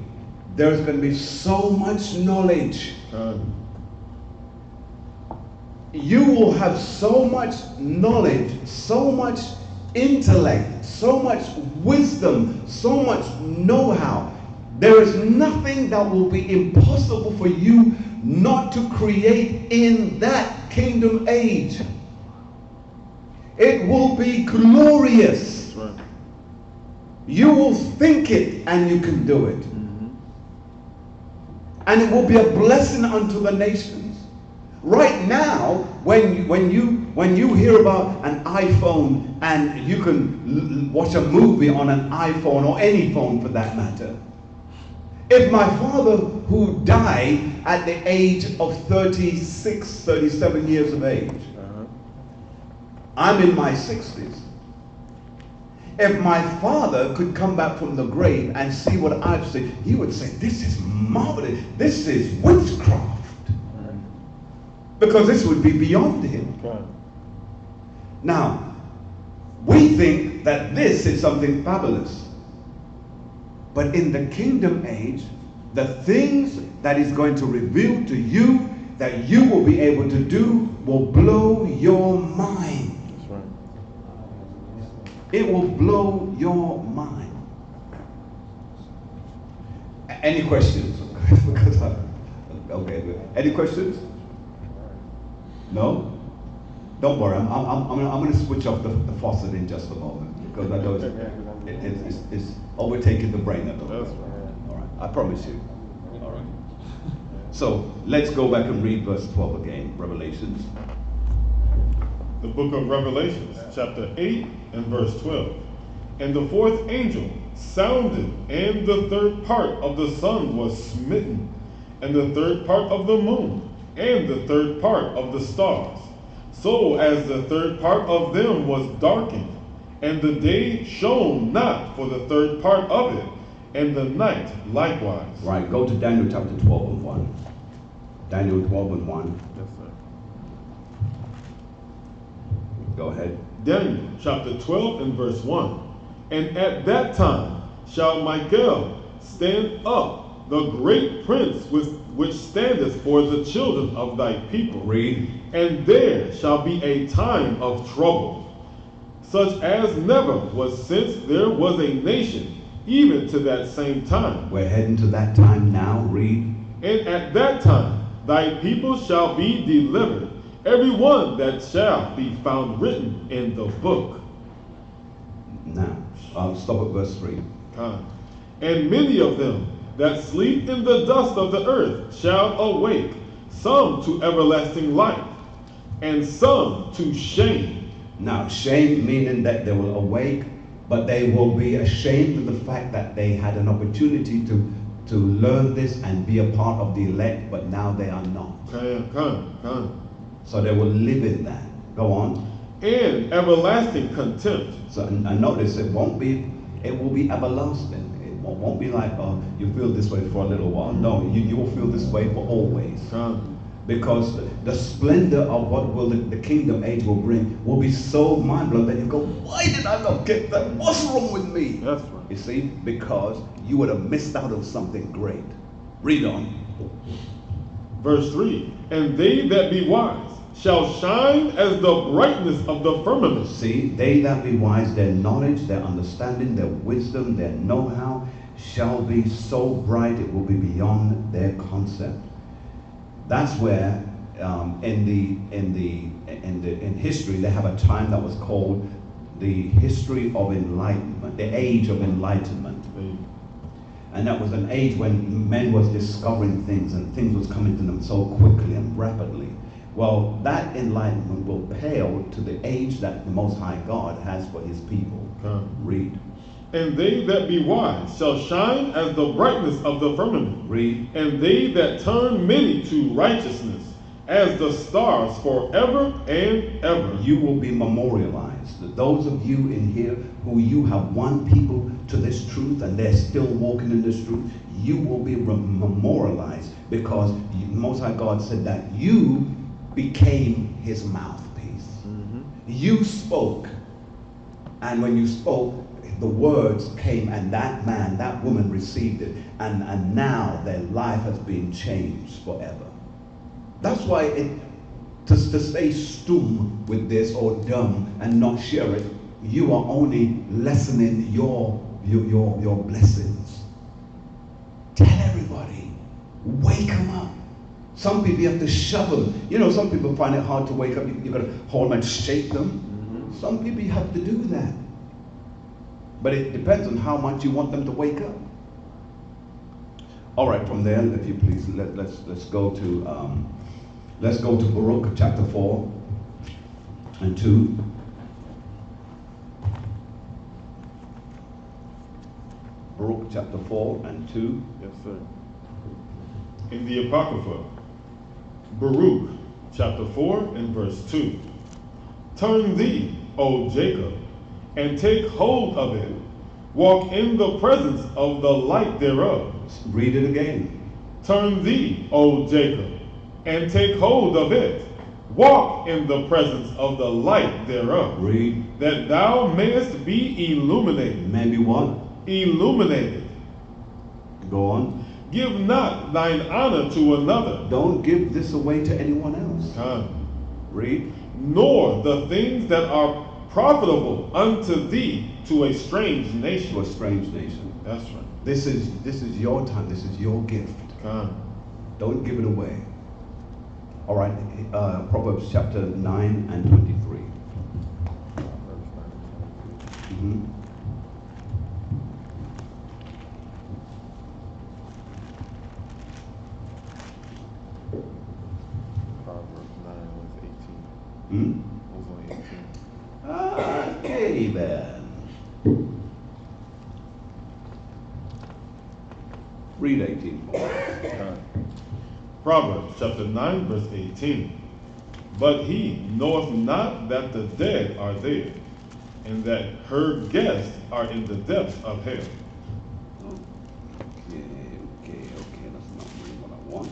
there's going to be so much knowledge. You will have so much knowledge, so much intellect, so much wisdom, so much know-how. There is nothing that will be impossible for you not to create in that kingdom age. It will be glorious. That's right. You will think it and you can do it. and it will be a blessing unto the nations. Right now, when you hear about an iPhone and you can watch a movie on an iPhone or any phone for that matter. If my father, who died at the age of 36, 37 years of age, I'm in my 60s. If my father could come back from the grave and see what I've seen, he would say, this is marvelous. This is witchcraft. Because this would be beyond him. Now, we think that this is something fabulous. But in the kingdom age, the things that is going to reveal to you that you will be able to do will blow your mind. That's right. It will blow your mind. Any questions? Because okay. Any questions? No? Don't worry. I'm going to switch off the faucet in just a moment because I know it's overtaking the brain at the moment. All right. I promise you. All right. So let's go back and read verse 12 again. Revelations. The book of Revelations, chapter 8 and verse 12. And the fourth angel sounded, and the third part of the sun was smitten, and the third part of the moon, and the third part of the stars, so as the third part of them was darkened, and the day shone not for the third part of it, and the night likewise. Right, go to Daniel chapter 12 and 1. Daniel 12 and 1. Yes, sir. Go ahead. Daniel chapter 12 and verse 1. And at that time shall Michael stand up, the great prince which standeth for the children of thy people. Read. And there shall be a time of trouble, such as never was since there was a nation, even to that same time. We're heading to that time now. Read. And at that time thy people shall be delivered, every one that shall be found written in the book. Now, I'll stop at verse 3. And many of them that sleep in the dust of the earth shall awake, some to everlasting life, and some to shame. Now, shame meaning that they will awake, but they will be ashamed of the fact that they had an opportunity to learn this and be a part of the elect, but now they are not. So they will live in that. Go on. And everlasting contempt. So, and notice it will be everlasting. It won't be like, oh, you feel this way for a little while. No, you will feel this way for always. Because the splendor of what will the kingdom age will bring will be so mind-blowing that you go, why did I not get that? What's wrong with me? That's right. You see, because you would have missed out on something great. Read on. Verse 3. And they that be wise shall shine as the brightness of the firmament. See, they that be wise, their knowledge, their understanding, their wisdom, their know-how shall be so bright it will be beyond their concept. That's where in history they have a time that was called the history of enlightenment, the age of enlightenment. And that was an age when men was discovering things and things was coming to them so quickly and rapidly. Well, that enlightenment will pale to the age that the Most High God has for his people. Read. And they that be wise shall shine as the brightness of the firmament. Read. And they that turn many to righteousness as the stars forever and ever. You will be memorialized. Those of you in here who you have won people to this truth and they're still walking in this truth, you will be memorialized because Most High God said that you became his mouthpiece. You spoke, and when you spoke, the words came, and that man, that woman received it, and now their life has been changed forever. That's why to stay stum with this or dumb and not share it, you are only lessening your blessings. Tell everybody, wake them up. Some people you have to shove them. You know, some people find it hard to wake up. You've got to hold them and shake them. Some people you have to do that. But it depends on how much you want them to wake up. All right, from there, if you please, let's go to Baruch chapter 4 and 2. Baruch chapter 4 and 2. Yes, sir. In the Apocrypha, Baruch chapter 4 and verse 2. Turn thee, O Jacob, and take hold of it. Walk in the presence of the light thereof. Read it again. Turn thee, O Jacob, and take hold of it. Walk in the presence of the light thereof. Read. That thou mayest be illuminated. Maybe what? Illuminated. Go on. Give not thine honor to another. Don't give this away to anyone else. Read. Nor the things that are profitable unto thee to a strange nation. To a strange nation. That's right. This is your time. This is your gift. Don't give it away. All right. Proverbs chapter 9 and 23. Mm-hmm. Proverbs 9 was 18. Hmm? Was only 18. Okay then. Read 18 for us. Proverbs chapter 9 verse 18. But he knoweth not that the dead are there, and that her guests are in the depths of hell. Okay. That's not really what I want.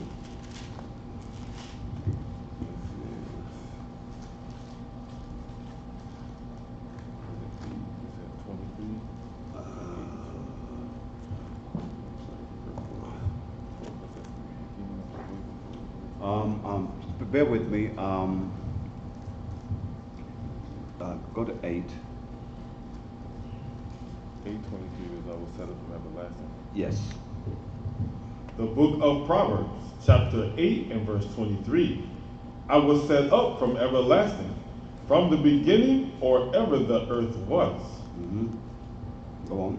Bear with me. Go to 8. 8:23 is I was set up from everlasting. Yes. The book of Proverbs, chapter 8 and verse 23. I was set up from everlasting, from the beginning or ever the earth was. Mm-hmm. Go on.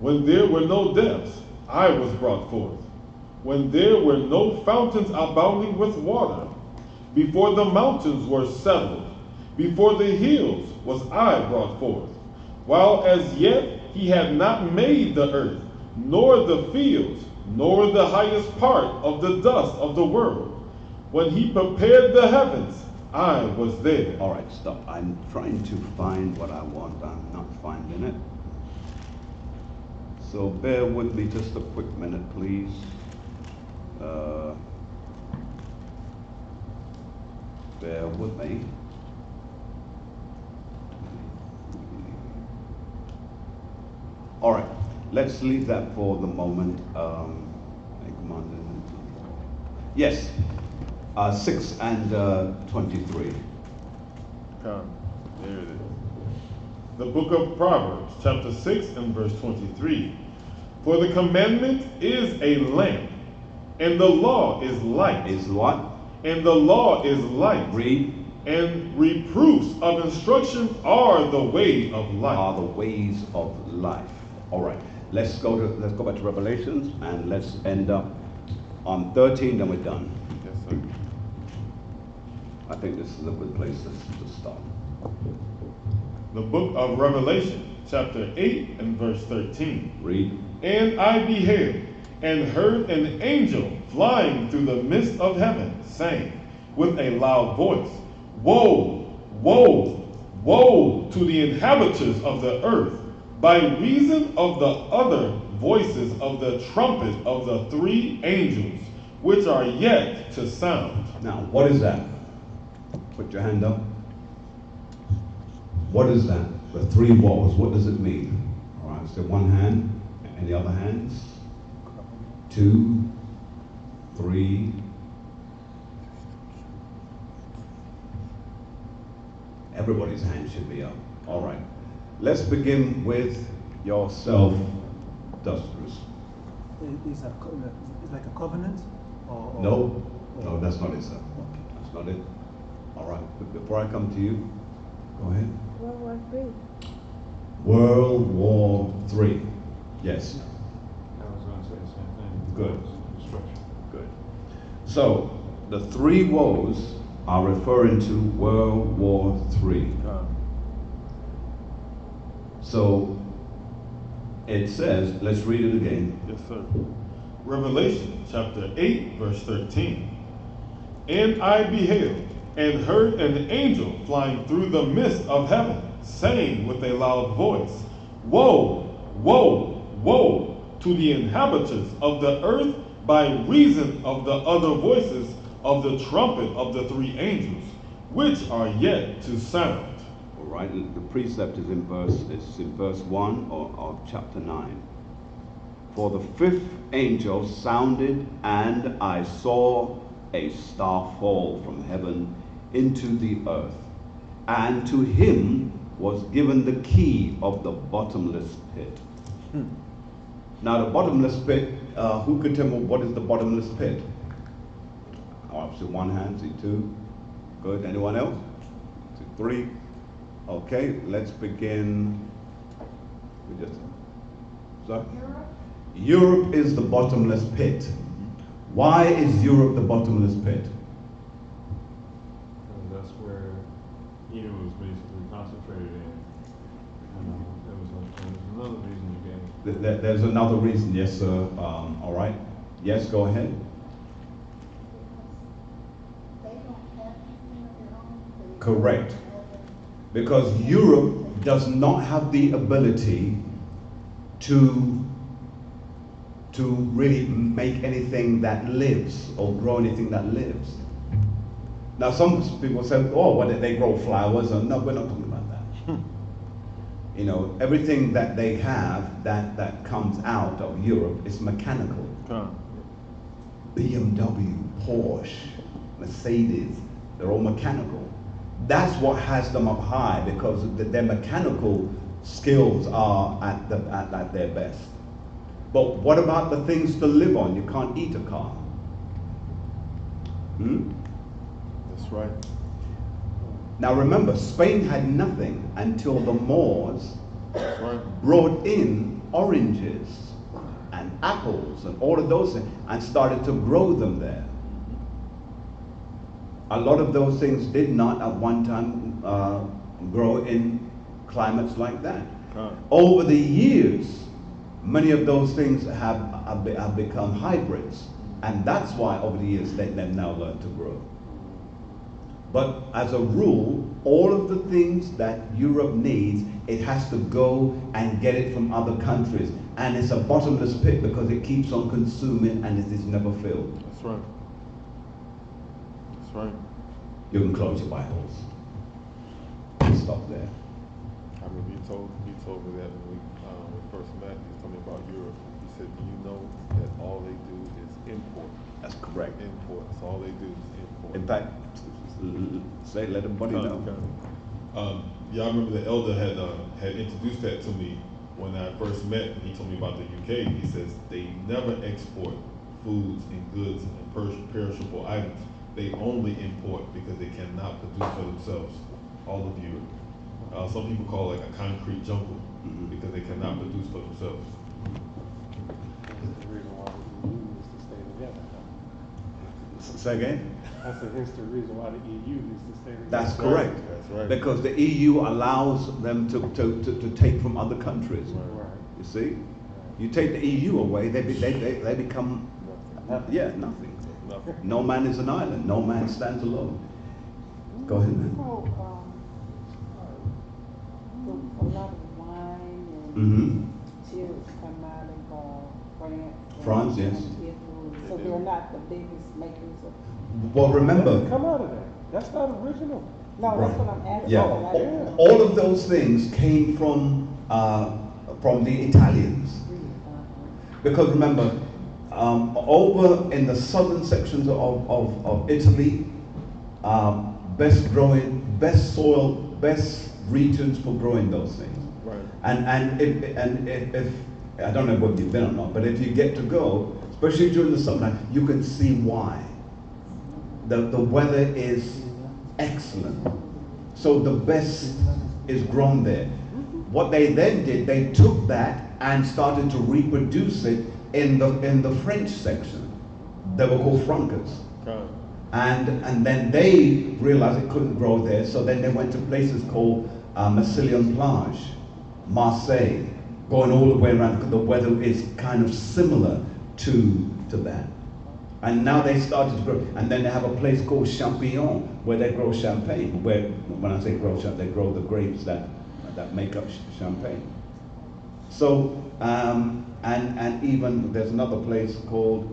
When there were no depths, I was brought forth. When there were no fountains abounding with water, before the mountains were settled, before the hills was I brought forth. While as yet he had not made the earth, nor the fields, nor the highest part of the dust of the world. When he prepared the heavens, I was there. All right, stop. I'm trying to find what I want. I'm not finding it. So bear with me just a quick minute, please. Bear with me. All right, let's leave that for the moment. Yes, 6 and 23. There it is. The book of Proverbs, chapter 6 and verse 23. For the commandment is a lamp, and the law is light. Is what? And the law is light. Read. And reproofs of instruction are the way of life. Are the ways of life. All right. Let's go back to Revelations and let's end up on 13. Then we're done. Yes, sir. I think this is a good place to start. The book of Revelation, chapter 8 and verse 13. Read. And I beheld and heard an angel flying through the midst of heaven, saying with a loud voice, Woe, woe, woe to the inhabitants of the earth, by reason of the other voices of the trumpet of the 3 angels, which are yet to sound. Now, what is that? Put your hand up. What is that? The 3 woes. What does it mean? All right, so one hand, and the other hands. 2, 3. Everybody's hand should be up. All right. Let's begin with yourself, Dusters. It's like a covenant? Or No, that's not it, sir. That's not it. All right. But before I come to you, go ahead. World War III. World War III. Yes. I was going to say the same thing. Good. Destruction. Good. So, the three woes are referring to World War III. So, it says, let's read it again. Yes, sir. Revelation chapter 8, verse 13. And I beheld and heard an angel flying through the midst of heaven, saying with a loud voice, Woe, woe, woe to the inhabitants of the earth by reason of the other voices of the trumpet of the three angels, which are yet to sound. All right, the precept is in verse 1 of chapter 9. For the fifth angel sounded, and I saw a star fall from heaven into the earth, and to him was given the key of the bottomless pit. Now the bottomless pit, who could tell me what is the bottomless pit? Oh, see one hand, see two. Good, anyone else? See three. Okay, let's begin. Sorry? Europe is the bottomless pit. Why is Europe the bottomless pit? And that's where Eden was basically concentrated in. There was another reason you gave. There's another reason, yes, sir. All right. Yes, go ahead. They don't have anything of their own. Correct. Because Europe does not have the ability to really make anything that lives or grow anything that lives. Now some people say, oh, well, they grow flowers. Or, no, we're not talking about that. You know, everything that they have that comes out of Europe is mechanical. BMW, Porsche, Mercedes, they're all mechanical. That's what has them up high, because their mechanical skills are at their best. But what about the things to live on? You can't eat a car. That's right. Now remember, Spain had nothing until the Moors That's right. brought in oranges and apples and all of those things and started to grow them there. A lot of those things did not at one time grow in climates like that. Over the years, many of those things have become hybrids, and that's why over the years they've now learned to grow. But as a rule, all of the things that Europe needs, it has to go and get it from other countries, and it's a bottomless pit because it keeps on consuming and it is never filled. That's right. That's right. You can close your Bibles. Stop there. I remember you told me that when we first met. You told me about Europe. You said, "Do you know that all they do is import?" That's correct. Import. That's all they do is import. In fact, let everybody know. Yeah, I remember the elder had introduced that to me when I first met. He told me about the UK. He says they never export foods and goods and perishable items. They only import because they cannot produce for themselves. All of Europe. Some people call it like a concrete jungle because they cannot produce for themselves. That's the reason why the EU is to stay together. Say again? That's the reason why the EU is to stay together. That's correct. That's right. Because the EU allows them to take from other countries. Right. You see? You take the EU away, they become Nothing. nothing. Nothing. No man is an island. No man stands alone. Go ahead, man. A lot of wine and Mm-hmm. chilies come out of France, yes. and Italy. So they're not the biggest makers of. Well, remember, Come out of that. That's not original. No, that's what I'm asking. yeah, but I don't know. all of those things came from the Italians. Because remember, over in the southern sections of Italy, best soil, best regions for growing those things. Right. And if I don't know whether you've been or not, but if you get to go, especially during the summer, you can see why. The weather is excellent, so the best is grown there. What they then did, they took that and started to reproduce it in the French section, they were called Frankers. And then they realized it couldn't grow there, so then they went to places called Milleneumn Plage, Marseille, going all the way around because the weather is kind of similar to that. And now they started to grow. And then they have a place called Champignon where they grow champagne. Where, when I say grow champagne, they grow the grapes that make up champagne. So, and even there's another place called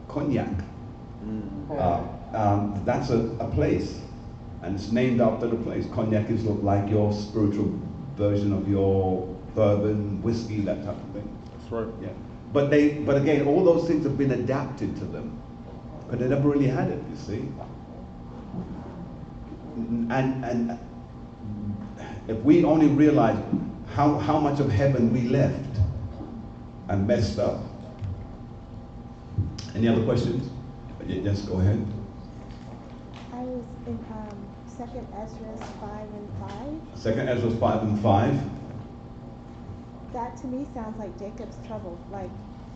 Cognac. That's a place, and it's named after the place. Cognac is like your spiritual version of your bourbon, whiskey, that type of thing. That's right. Yeah. But again, all those things have been adapted to them, but they never really had it, you see. And if we only realize how much of heaven we left and messed up. Any other questions? Yes, go ahead. I was in 2nd Ezra 5 and 5. 2nd Ezra 5 and 5. That to me sounds like Jacob's trouble, like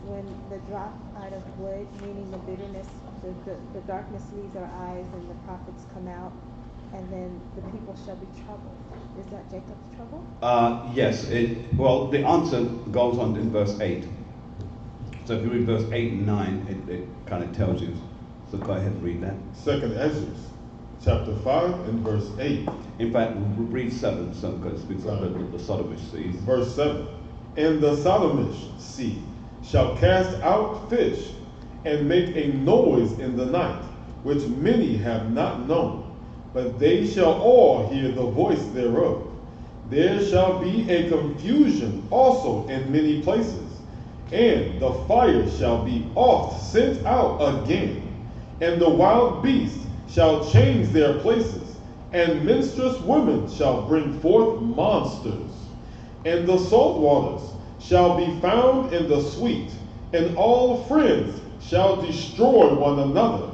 when the drop out of wood, meaning the bitterness, the darkness leaves our eyes and the prophets come out, and then the people shall be troubled. Is that Jacob's trouble? Yes. Well, the answer goes on in verse 8. So if you read verse 8 and 9, it kind of tells you. So go ahead and read that. 2nd Ezra, chapter 5 and verse 8. In fact, read 7, so because it speaks of the Sodomish seed. Verse 7. And the Sodomish seed shall cast out fish and make a noise in the night, which many have not known, but they shall all hear the voice thereof. There shall be a confusion also in many places, and the fire shall be oft sent out again, and the wild beasts shall change their places, and minstrous women shall bring forth monsters. And the salt waters shall be found in the sweet, and all friends shall destroy one another.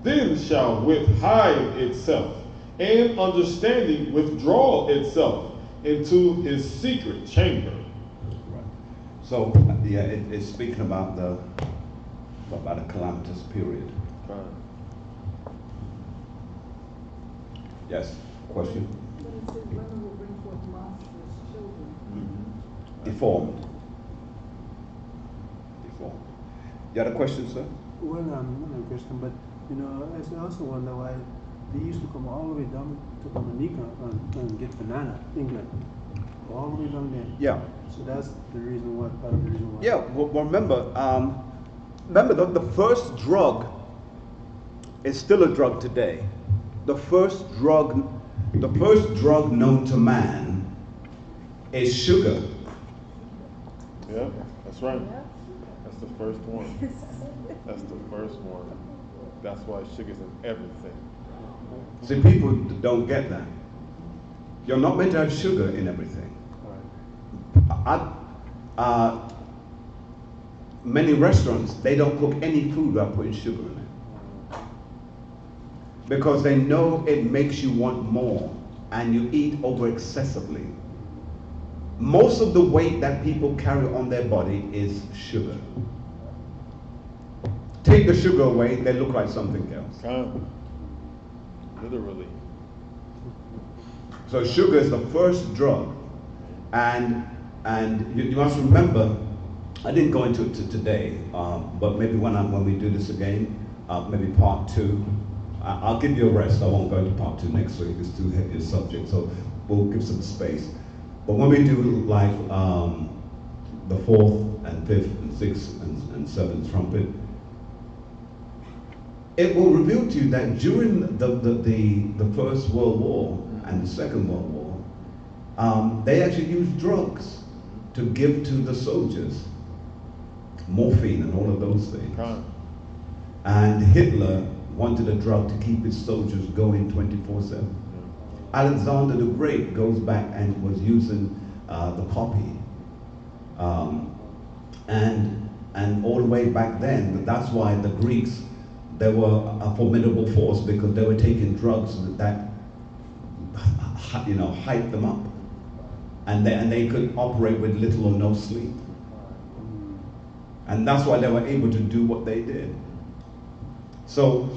Then shall wit hide itself, and understanding withdraw itself into his secret chamber. Right. So, yeah, it's speaking about a calamitous period. Yes, question? But it says women will bring forth monstrous children. Mm-hmm. Deformed. You had a question, sir? Well, not a question, but I also wonder why they used to come all the way down to Dominica and get banana, England, all the way down there. Yeah. So that's the reason why. Part of the reason why. Yeah. Well, remember the first drug is still a drug today. The first drug known to man is sugar. Yeah, that's right. That's the first one. That's the first one. That's why sugar's in everything. See, people don't get that. You're not meant to have sugar in everything. Many restaurants, they don't cook any food without putting sugar in it. Because they know it makes you want more, and you eat over excessively. Most of the weight that people carry on their body is sugar. Take the sugar away, they look like something else. Literally. So sugar is the first drug. And you must remember, I didn't go into it today, but maybe when we do this again, maybe part 2, I'll give you a rest. I won't go into part 2 next week. It's too heavy a subject, so we'll give some space. But when we do like the 4th and 5th and 6th and 7th trumpet, it will reveal to you that during the First World War and the Second World War, they actually used drugs to give to the soldiers, morphine and all of those things. And Hitler wanted a drug to keep his soldiers going 24/7. Alexander the Great goes back and was using the poppy. And all the way back then, that's why the Greeks, they were a formidable force, because they were taking drugs that hyped them up. And they could operate with little or no sleep. And that's why they were able to do what they did. So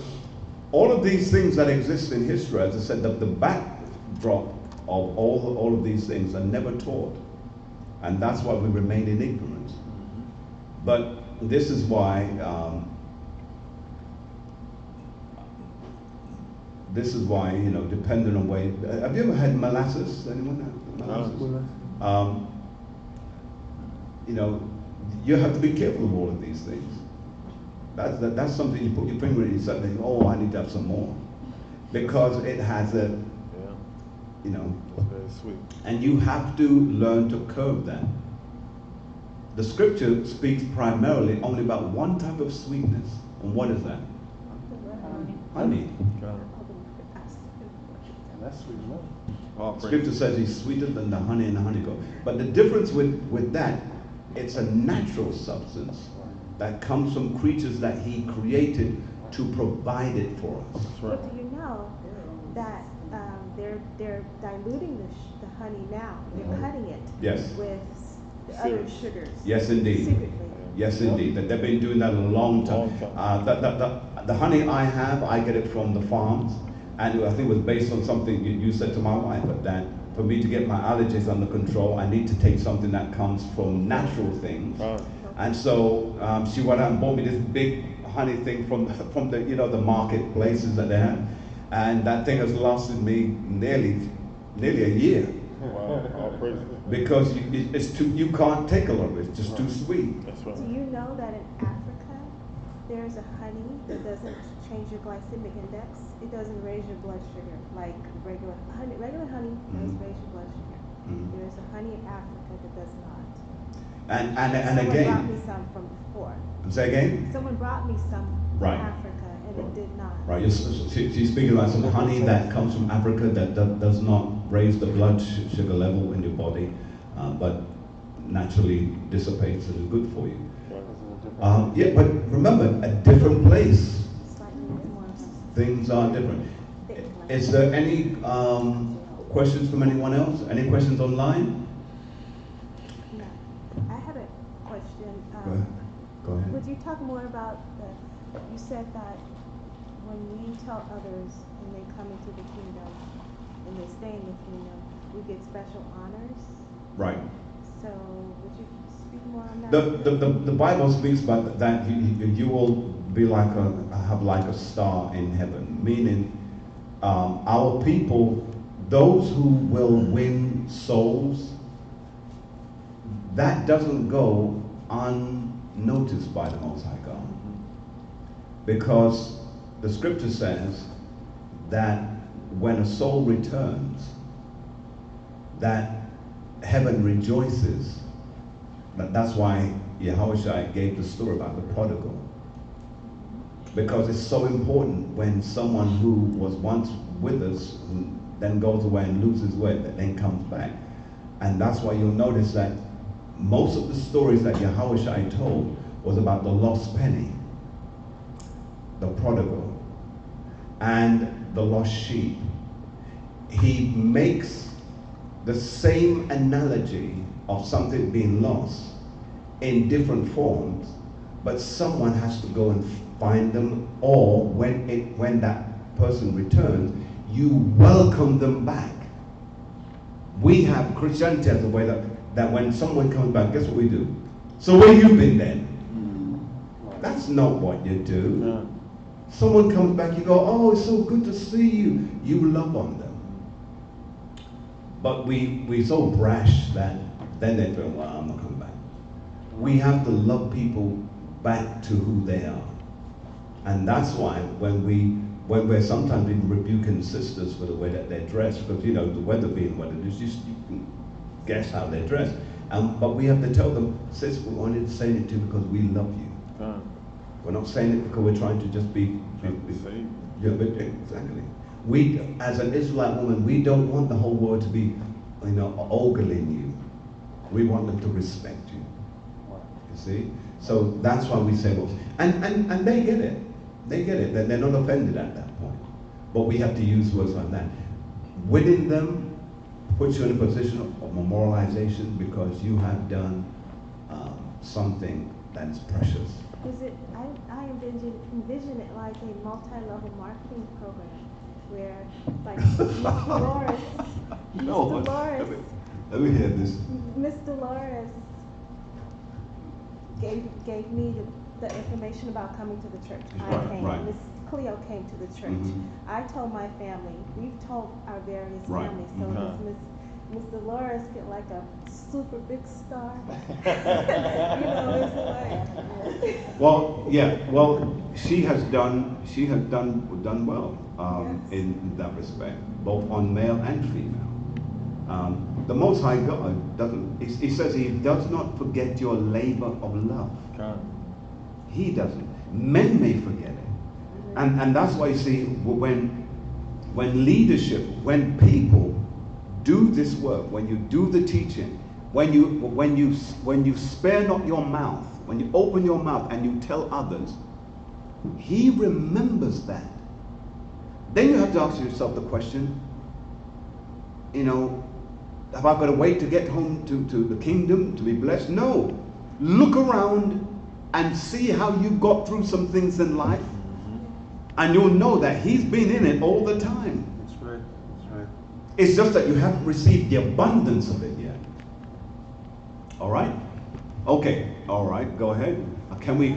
all of these things that exist in history, as I said, the backdrop of all of these things are never taught. And that's why we remain in ignorance. But this is why depending on where, have you ever had molasses? Anyone had molasses? You have to be careful of all of these things. That's something you put your finger in yourself and think, oh, I need to have some more. Because it has a, It's very sweet. and you have to learn to curb that. The scripture speaks primarily only about one type of sweetness. And what is that? Honey. That's sweet enough. Scripture says he's sweeter than the honey and the honeycomb. But the difference with that, it's a natural substance that comes from creatures that he created to provide it for us. But do you know that they're diluting the honey now? They're cutting it Yes. with the other sugars. Yes, indeed. Secretly. Yes, indeed. That they've been doing that a long time. The honey I have, I get it from the farms. And I think it was based on something you said to my wife, that for me to get my allergies under control, I need to take something that comes from natural things. And so she went out and bought me this big honey thing from the marketplaces that they have. And that thing has lasted me nearly a year. Because you can't take a lot of it. It's just too sweet. That's right. Do you know that in Africa, there's a honey that doesn't change your glycemic index? It doesn't raise your blood sugar like regular honey. Regular honey does raise your blood sugar. There's a honey in Africa that does not. And Someone again. brought me some from before. Say again? Someone brought me some from Right. Africa and it did not. Right, she's speaking about some honey that comes from Africa that does not raise the blood sugar level in your body, but naturally dissipates and is good for you. Yeah, but remember, a different place. Things are different. Is there any questions from anyone else? Any questions online? No. I have a question. Go ahead. Would you talk more about you said that when we tell others and they come into the kingdom and they stay in the kingdom, we get special honors? Right. So would you speak more on that? The Bible speaks about that you will be have like a star in heaven, meaning our people, those who will win souls, that doesn't go unnoticed by the Most High God. Because the scripture says that when a soul returns, that heaven rejoices. That's why Yahushua gave the story about the prodigal. Because it's so important when someone who was once with us then goes away and loses weight, that then comes back. And that's why you'll notice that most of the stories that Yahushua told was about the lost penny, the prodigal, and the lost sheep. He makes the same analogy of something being lost in different forms, but someone has to go and find them, or when that person returns, you welcome them back. We have Christianity as a way that when someone comes back, guess what we do? So where you been then? That's not what you do. No. Someone comes back, you go, oh, it's so good to see you. You love on them. But we so brash that then they feel, well, I'm not coming back. We have to love people back to who they are. And that's why when we're sometimes even rebuking sisters for the way that they're dressed, because the weather being what it is, you can guess how they're dressed. But we have to tell them, sis, we wanted to say it to you because we love you. We're not saying it because we're trying to just be exactly. We, as an Israelite woman, we don't want the whole world to be, ogling you. We want them to respect you. You see? So that's why we say, well, and they get it. They get it. They're not offended at that point. But we have to use words like that. Winning them puts you in a position of memorialization because you have done something and it's precious. Is it, I envision it like a multi-level marketing program where, like, Miss Dolores, No, Miss Dolores, let me hear this. Miss Dolores gave me the information about coming to the church. I Right, came. right. Miss Cleo came to the church. Mhm. I told my family. We've told our various Right, families. So mhm. Miss Dolores get like a super big star. You know, it's like. Well, yeah. Well, she has done well Yes. in that respect, both on male and female. The Most High God doesn't. He says He does not forget your labor of love. He doesn't. Men may forget it, and that's why you see when leadership, when people do this work, when you do the teaching, when you spare not your mouth, when you open your mouth and you tell others, He remembers that. Then you have to ask yourself the question, you know, have I got to wait to get home to the kingdom to be blessed? No. Look around and see how you got through some things in life, and you'll know that He's been in it all the time. That's right. That's right. It's just that you haven't received the abundance of it yet. All right? Okay. All right. Go ahead. Can we,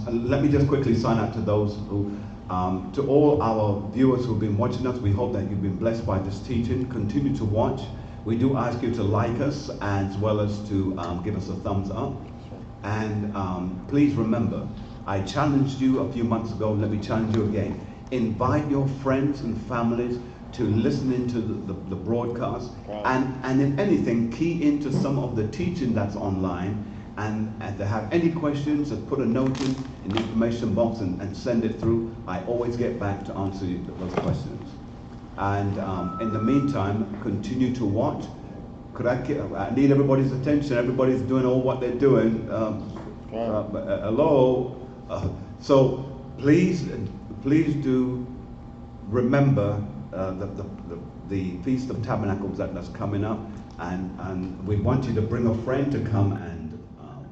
let me just quickly sign out to those who, to all our viewers who've been watching us. We hope that you've been blessed by this teaching. Continue to watch. We do ask you to like us as well as to give us a thumbs up. And please remember, I challenged you a few months ago. Let me challenge you again. Invite your friends and families to listen into the broadcast. And if anything, key into some of the teaching that's online. And if they have any questions, just put a note in the information box and send it through. I always get back to answer those questions. And in the meantime, continue to watch. I need everybody's attention. Everybody's doing all what they're doing. Hello. So please do remember the Feast of Tabernacles that's coming up, and we want you to bring a friend to come and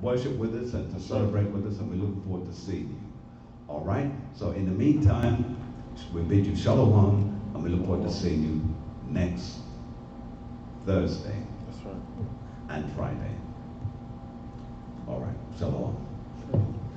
worship with us and to celebrate with us, and we look forward to seeing you. All right. So in the meantime, we bid you shalom. And we look forward to seeing you next Thursday. That's right. And Friday. All right. Shalom.